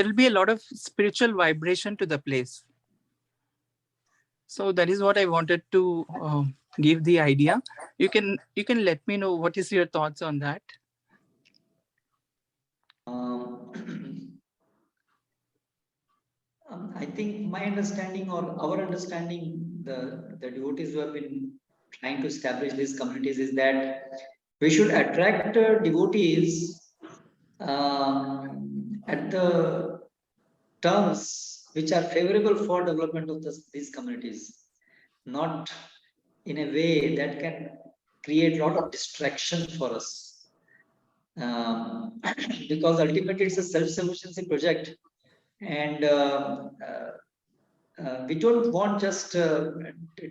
will be a lot of spiritual vibration to the place. So that is what I wanted to give the idea. You can let me know what is your thoughts on that. I think my understanding, or our understanding, the devotees who have been trying to establish these communities is that we should attract devotees at the terms which are favorable for development of these communities, not in a way that can create a lot of distraction for us. Because ultimately it's a self-sufficiency project, and we don't want just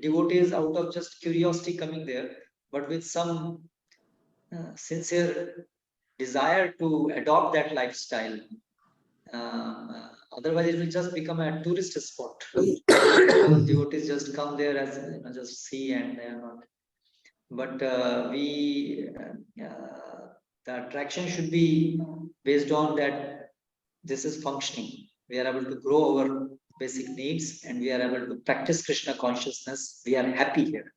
devotees out of just curiosity coming there, but with some sincere desire to adopt that lifestyle. Otherwise, it will just become a tourist spot. Devotees just come there as just see, and they are not. But the attraction should be based on that this is functioning. We are able to grow our basic needs, and we are able to practice Krishna consciousness. We are happy here.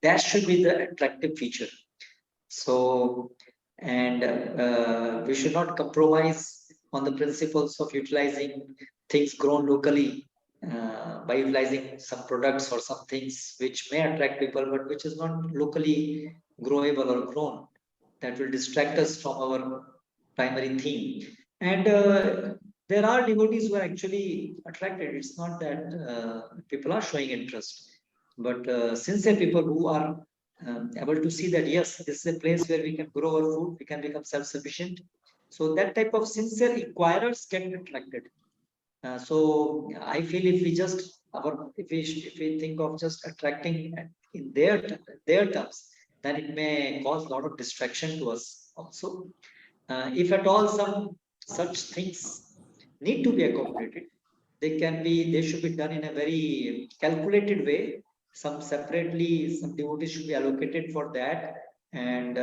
That should be the attractive feature. So, and we should not compromise on the principles of utilizing things grown locally by utilizing some products or some things which may attract people, but which is not locally growable or grown. That will distract us from our primary theme. And there are devotees who are actually attracted. It's not that people are showing interest, but sincere people who are able to see that, yes, this is a place where we can grow our food, we can become self-sufficient. So that type of sincere inquirers get attracted. So I feel if we think of just attracting in their terms, then it may cause a lot of distraction to us also. If at all some such things need to be accommodated, they should be done in a very calculated way. Some devotees should be allocated for that, and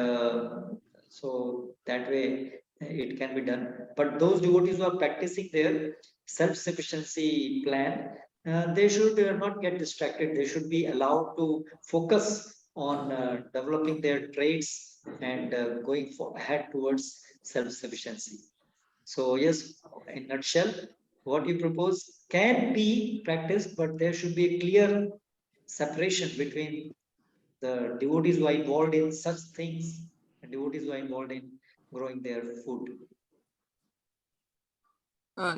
so that way it can be done. But those devotees who are practicing their self-sufficiency plan, they should not get distracted. They should be allowed to focus on developing their traits and going ahead towards self-sufficiency. So yes, in a nutshell, what you propose can be practiced, but there should be a clear separation between the devotees who are involved in such things and devotees who are involved in growing their food.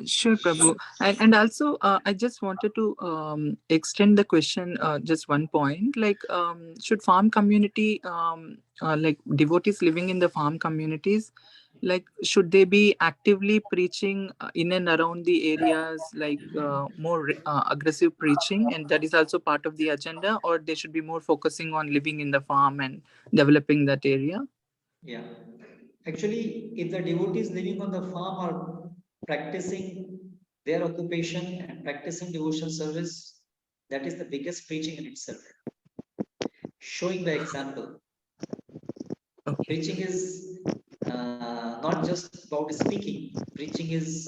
Sure, Prabhu. And also, I just wanted to extend the question just one point. Like, should farm community, like devotees living in the farm communities, like, should they be actively preaching in and around the areas, like more aggressive preaching, and that is also part of the agenda, or they should be more focusing on living in the farm and developing that area? Yeah, actually, if the devotees living on the farm are practicing their occupation and practicing devotional service, that is the biggest preaching in itself. Showing the example. Okay. Preaching is not just about speaking. Preaching is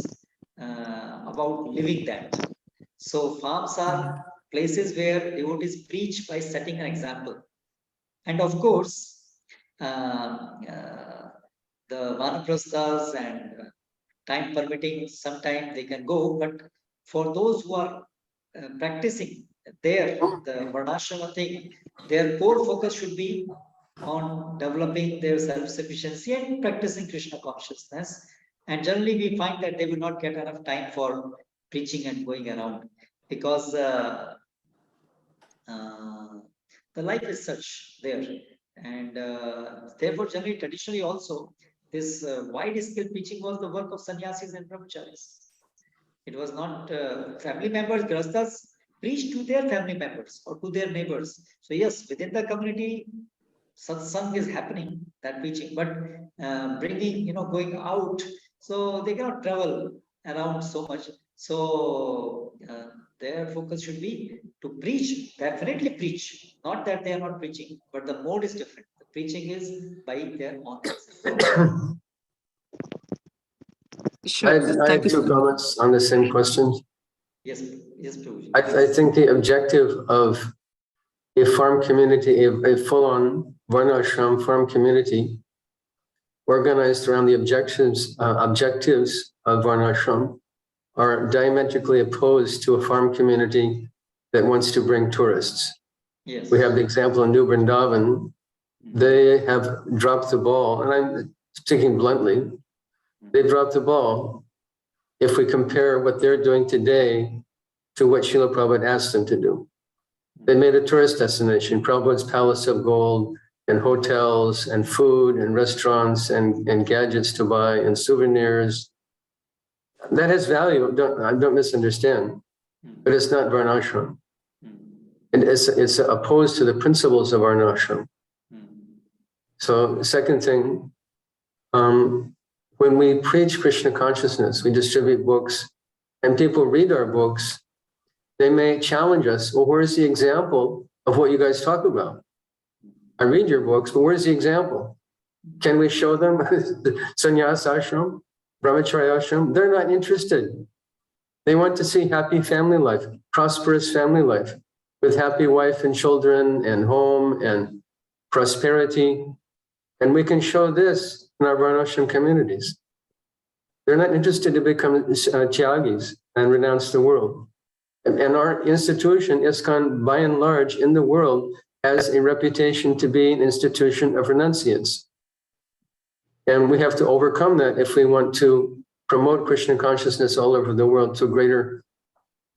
about living that. So farms are places where devotees preach by setting an example. And of course, the vanaprasthas and time permitting, sometime they can go, but for those who are practicing the Varnasrama thing, their core focus should be on developing their self-sufficiency and practicing Krishna consciousness. And generally we find that they will not get enough time for preaching and going around, because the life is such there. And therefore, generally, traditionally also, this wide-scale preaching was the work of sannyasis and brahmacharis. It was not family members. Grasthas preached to their family members or to their neighbors. So yes, within the community, satsang is happening, that preaching, but bringing, going out, so they cannot travel around so much. So their focus should be to preach, definitely preach. Not that they are not preaching, but the mode is different. The preaching is by their own. Sure. I have two comments on the same question. Yes, Prabhuji. I think the objective of a farm community, a full-on Varnashram farm community, organized around the objectives of Varnashram, are diametrically opposed to a farm community that wants to bring tourists. Yes. We have the example in New Vrindavan. They have dropped the ball, and I'm speaking bluntly, they dropped the ball if we compare what they're doing today to what Srila Prabhupada asked them to do. They made a tourist destination, Prabhupada's Palace of Gold, and hotels, and food, and restaurants, and gadgets to buy, and souvenirs. That has value, don't misunderstand, but it's not Varnashram. And it's opposed to the principles of Varnashram. So second thing, when we preach Krishna consciousness, we distribute books, and people read our books, they may challenge us, well, where's the example of what you guys talk about? I read your books, but where's the example? Can we show them sannyas ashram, brahmachari ashram? They're not interested. They want to see happy family life, prosperous family life, with happy wife and children and home and prosperity. And we can show this in our Varnashram communities. They're not interested to become tyagis and renounce the world. And our institution, ISKCON, by and large, in the world, has a reputation to be an institution of renunciates. And we have to overcome that if we want to promote Krishna consciousness all over the world to a greater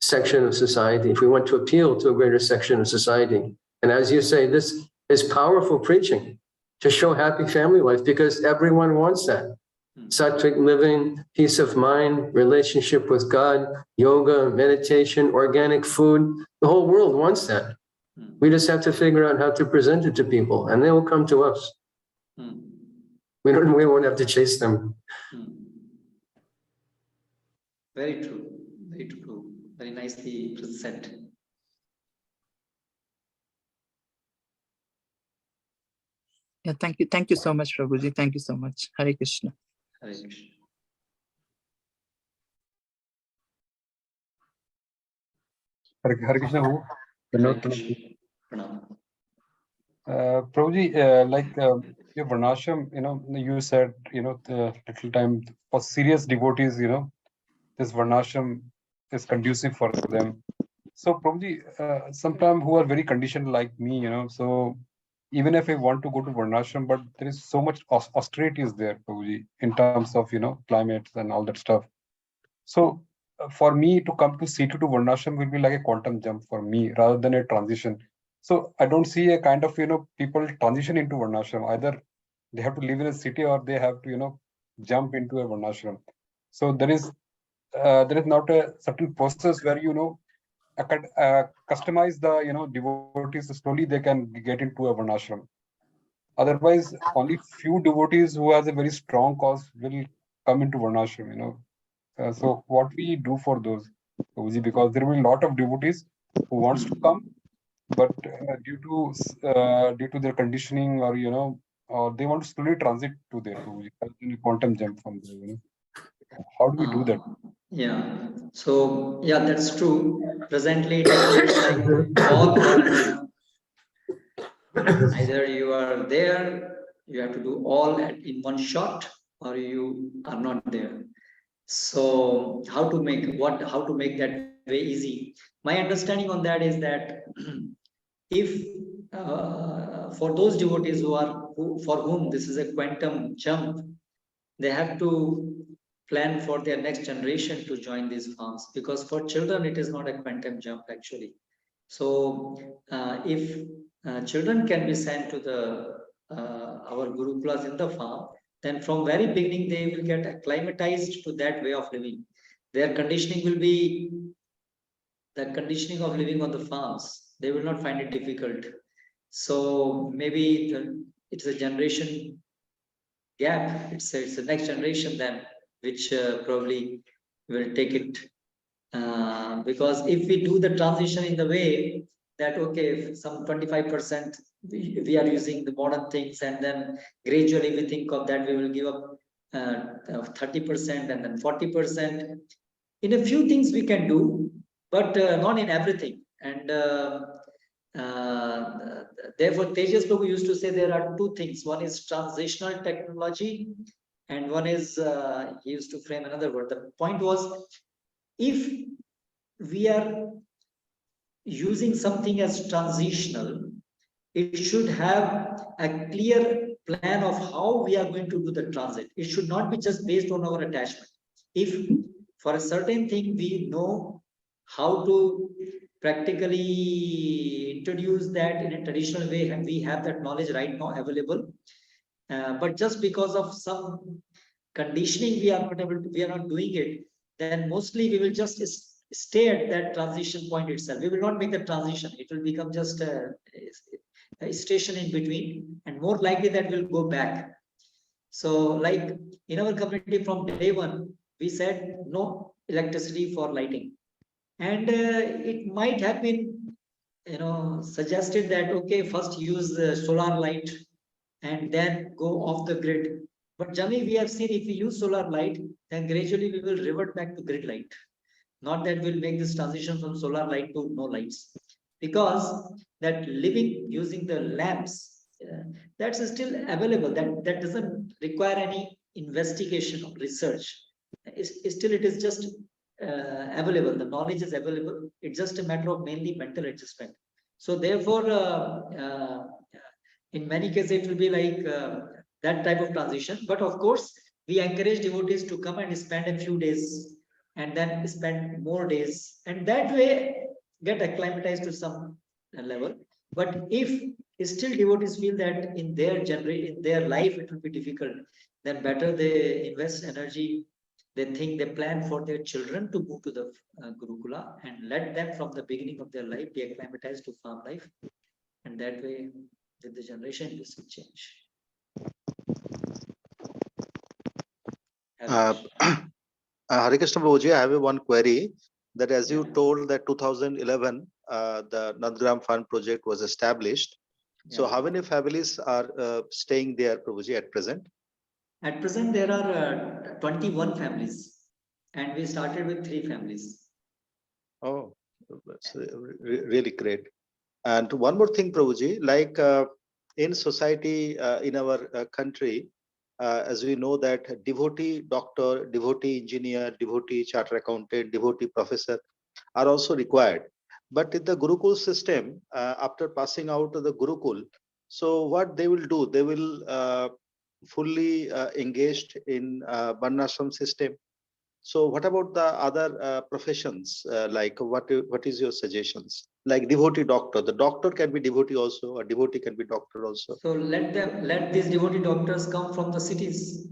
section of society, if we want to appeal to a greater section of society. And as you say, this is powerful preaching to show happy family life, because everyone wants that. Sattvic living, peace of mind, relationship with God, yoga, meditation, organic food. The whole world wants that. We just have to figure out how to present it to people, and they will come to us. We won't have to chase them. Very true. Very true. Very nicely said. Yeah, thank you. Thank you so much, Prabhuji. Thank you so much. Hare Krishna. Hare Krishna. Hare Krishna. Hare Krishna. Pranam. Prabhuji, your Varnashram, you said, the little time for serious devotees, this Varnashram is conducive for them. So Prabhuji, sometimes who are very conditioned like me, so even if I want to go to Varnashram, but there is so much austerity is there, Prabhuji, in terms of, climates and all that stuff. So for me to come to city to Varnashram will be like a quantum jump for me rather than a transition. So I don't see a kind of, people transition into Varnashram. Either they have to live in a city or they have to, jump into a Varnashram. So there is not a certain process where, customize the, devotees slowly they can get into a Varnashram. Otherwise, only few devotees who has a very strong cause will come into Varnashram, so what we do for those, because there will be a lot of devotees who wants to come, but due to their conditioning or or they want to slowly transit to there, quantum jump from there. How do we do that? Yeah. So yeah, that's true. Presently, it's like all or none. Either you are there, you have to do all in one shot, or you are not there. So how to make that way easy? My understanding on that is that if for those devotees for whom this is a quantum jump, they have to plan for their next generation to join these farms, because for children it is not a quantum jump actually. So if children can be sent to the our gurukulas in the farm, then from very beginning they will get acclimatized to that way of living. Their conditioning will be the conditioning of living on the farms. They will not find it difficult. So maybe it's a generation gap. It's the next generation then, which probably will take it. Because if we do the transition in the way that, okay, if some 25% we are using the modern things, and then gradually we think of that we will give up 30% and then 40%. In a few things we can do, but not in everything. And therefore, Tejas Prabhu used to say there are two things. One is transitional technology, and one is, he used to frame another word. The point was, if we are using something as transitional, it should have a clear plan of how we are going to do the transit. It should not be just based on our attachment. If for a certain thing we know how to practically introduce that in a traditional way, and we have that knowledge right now available, but just because of some conditioning we are not able to, we are not doing it, then mostly we will just stay at that transition point itself. We will not make the transition. It will become just a station in between, and more likely that will go back. So like in our community from day one, we said no electricity for lighting. And it might have been, suggested that, okay, first use solar light and then go off the grid. But generally we have seen if we use solar light, then gradually we will revert back to grid light. Not that we'll make this transition from solar light to no lights. Because that living using the lamps, that's still available. That doesn't require any investigation or research. Still, it is just available. The knowledge is available. It's just a matter of mainly mental adjustment. So therefore, in many cases, it will be like that type of transition. But of course, we encourage devotees to come and spend a few days and then spend more days, and that way get acclimatized to some level. But if still devotees feel that in their life it will be difficult, then better they invest energy. They think they plan for their children to move to the Gurukula and let them from the beginning of their life be acclimatized to farm life, and that way with the generation this will change. Hare Krishna Prabhuji, I have one query that as you told that 2011, the Nandgram Fund project was established. So how many families are staying there, Prabhuji, at present? At present, there are 21 families, and we started with 3 families. Oh, that's really great. And one more thing, Prabhuji, like in society, in our country, as we know that devotee doctor, devotee engineer, devotee charter accountant, devotee professor are also required. But in the Gurukul system, after passing out of the Gurukul, so what they will do, they will fully engaged in Varnashram system. So what about the other professions? Like what is your suggestions? Like devotee doctor, the doctor can be devotee also, a devotee can be doctor also. So let these devotee doctors come from the cities.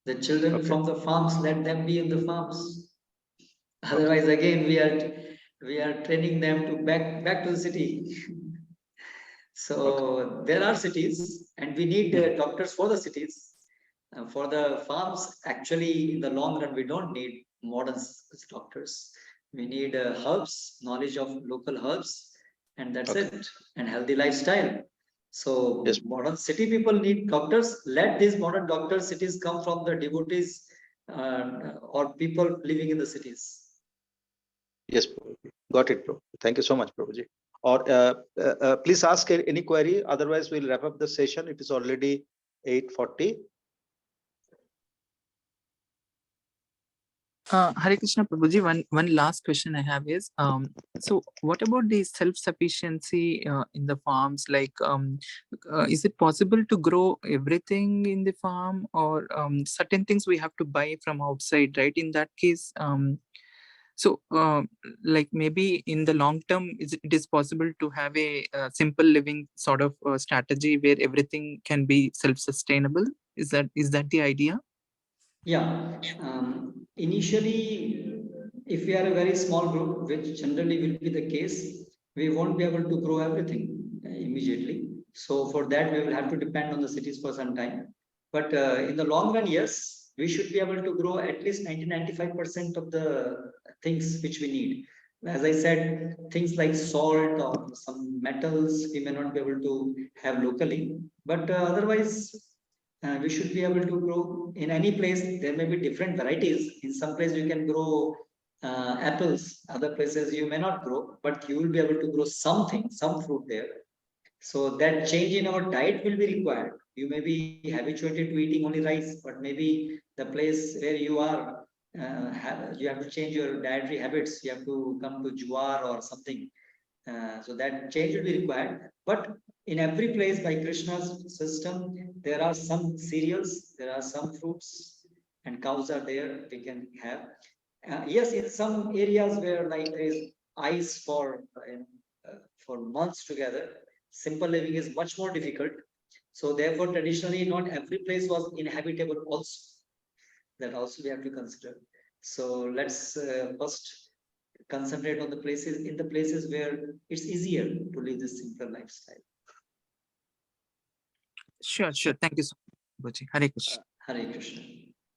The children from the farms, let them be in the farms. Otherwise, again, we are training them to back to the city. So there are cities, and we need doctors for the cities. For the farms, actually, in the long run, we don't need modern doctors. We need herbs, knowledge of local herbs, and that's it, and healthy lifestyle. So modern city people need doctors. Let these modern doctors, cities come from the devotees or people living in the cities. Yes, got it, bro. Thank you so much, Prabhuji. Or please ask any query. Otherwise, we'll wrap up the session. It is already 8:40. Hare Krishna Prabhuji, one last question I have is, so what about the self-sufficiency in the farms? Like, is it possible to grow everything in the farm, or certain things we have to buy from outside, right? In that case, like maybe in the long term, it is possible to have a simple living sort of strategy where everything can be self-sustainable. Is that the idea? Yeah. Initially, if we are a very small group, which generally will be the case, we won't be able to grow everything immediately. So for that, we will have to depend on the cities for some time. But in the long run, yes, we should be able to grow at least 90-95% of the things which we need. As I said, things like salt or some metals, we may not be able to have locally. But otherwise, we should be able to grow in any place. There may be different varieties. In some place you can grow apples, other places you may not grow, but you will be able to grow something, some fruit there. So that change in our diet will be required. You may be habituated to eating only rice, but maybe the place where you are, you have to change your dietary habits. You have to come to jowar or something. So that change will be required. But in every place by Krishna's system, there are some cereals, there are some fruits, and cows are there. We can have. Yes, in some areas where like there is ice for months together, simple living is much more difficult. So therefore, traditionally, not every place was inhabitable also. That also we have to consider. So let's first concentrate on the places where it's easier to live this simpler lifestyle. Sure. Thank you so much, Prabhuji. Hare Krishna. Hare Krishna.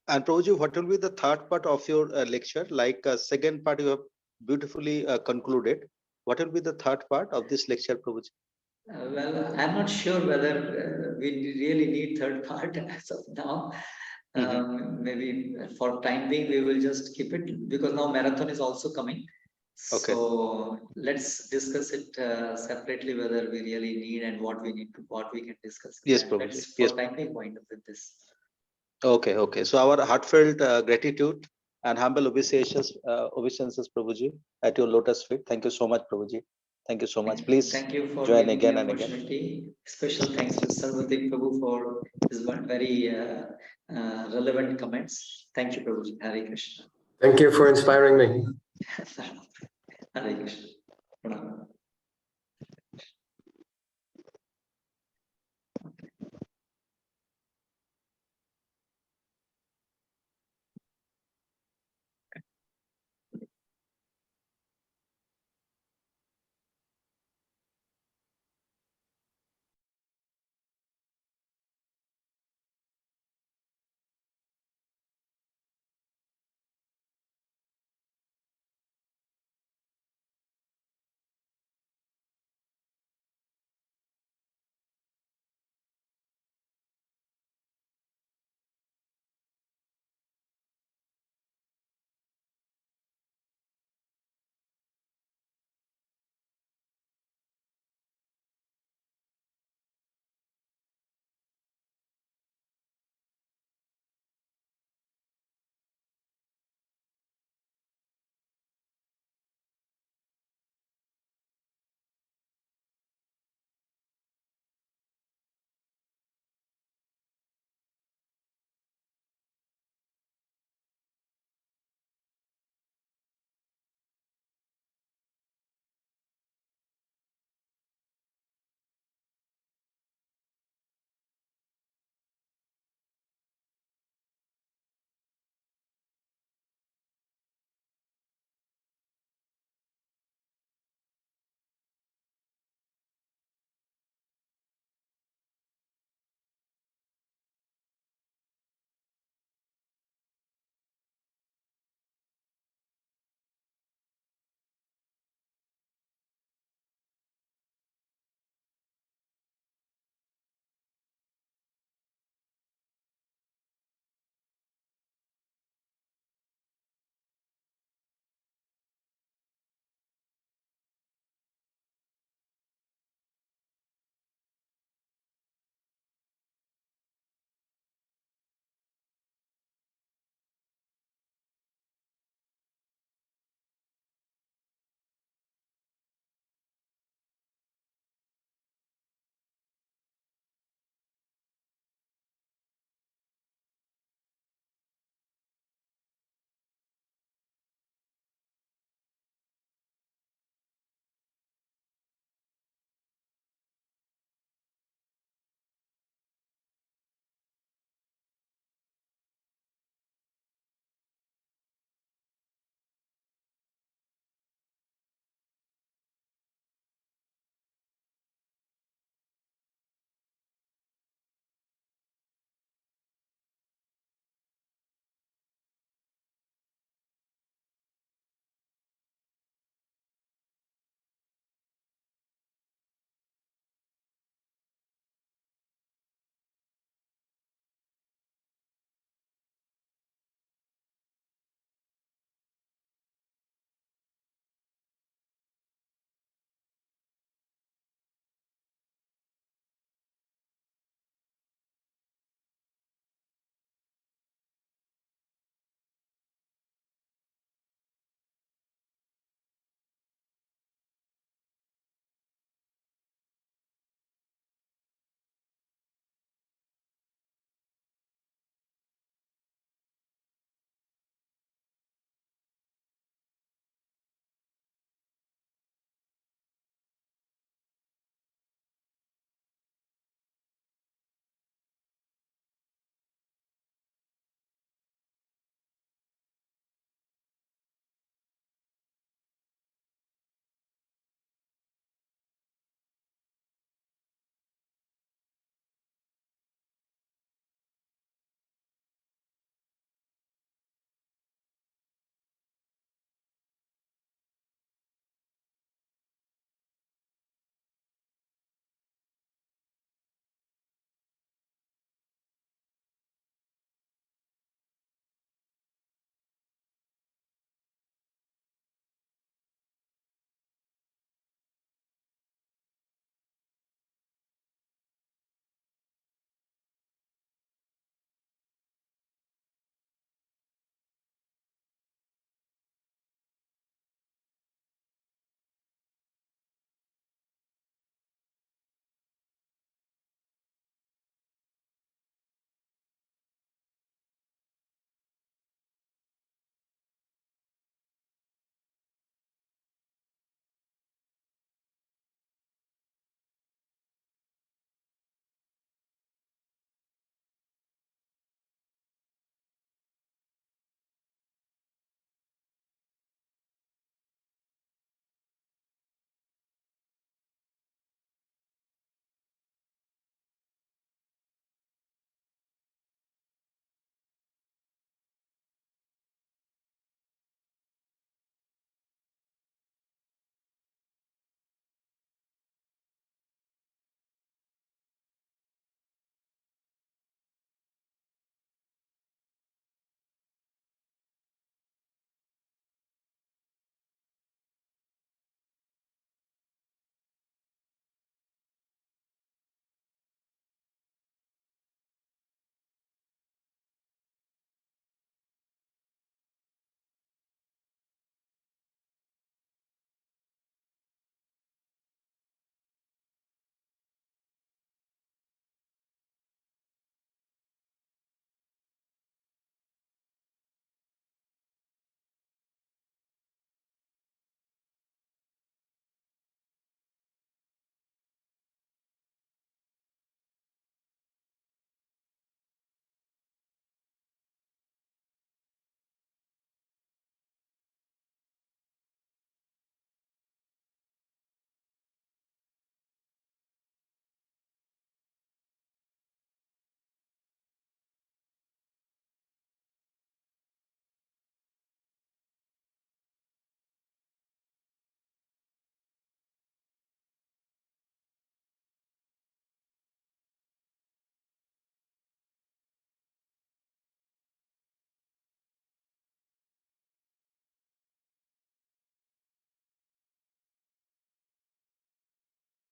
And Prabhuji, what will be the third part of your lecture? Like second part you have beautifully concluded. What will be the third part of this lecture, Prabhuji? Well, I'm not sure whether we really need third part as of now. Maybe for time being, we will just keep it because now marathon is also coming. Okay. So let's discuss it separately whether we really need and what we can discuss. Yes, And Prabhuji. let's Yes. for time being wind up with this. Okay. So our heartfelt gratitude and humble obeisances, Prabhuji, at your lotus feet. Thank you so much, Prabhuji. Thank you so much. Please Thank you for join giving again me and again. opportunity. Special thanks to Sarvati Prabhu for his very relevant comments. Thank you, Prabhu. Hare Krishna. Thank you for inspiring me. Hare Krishna. Pranam.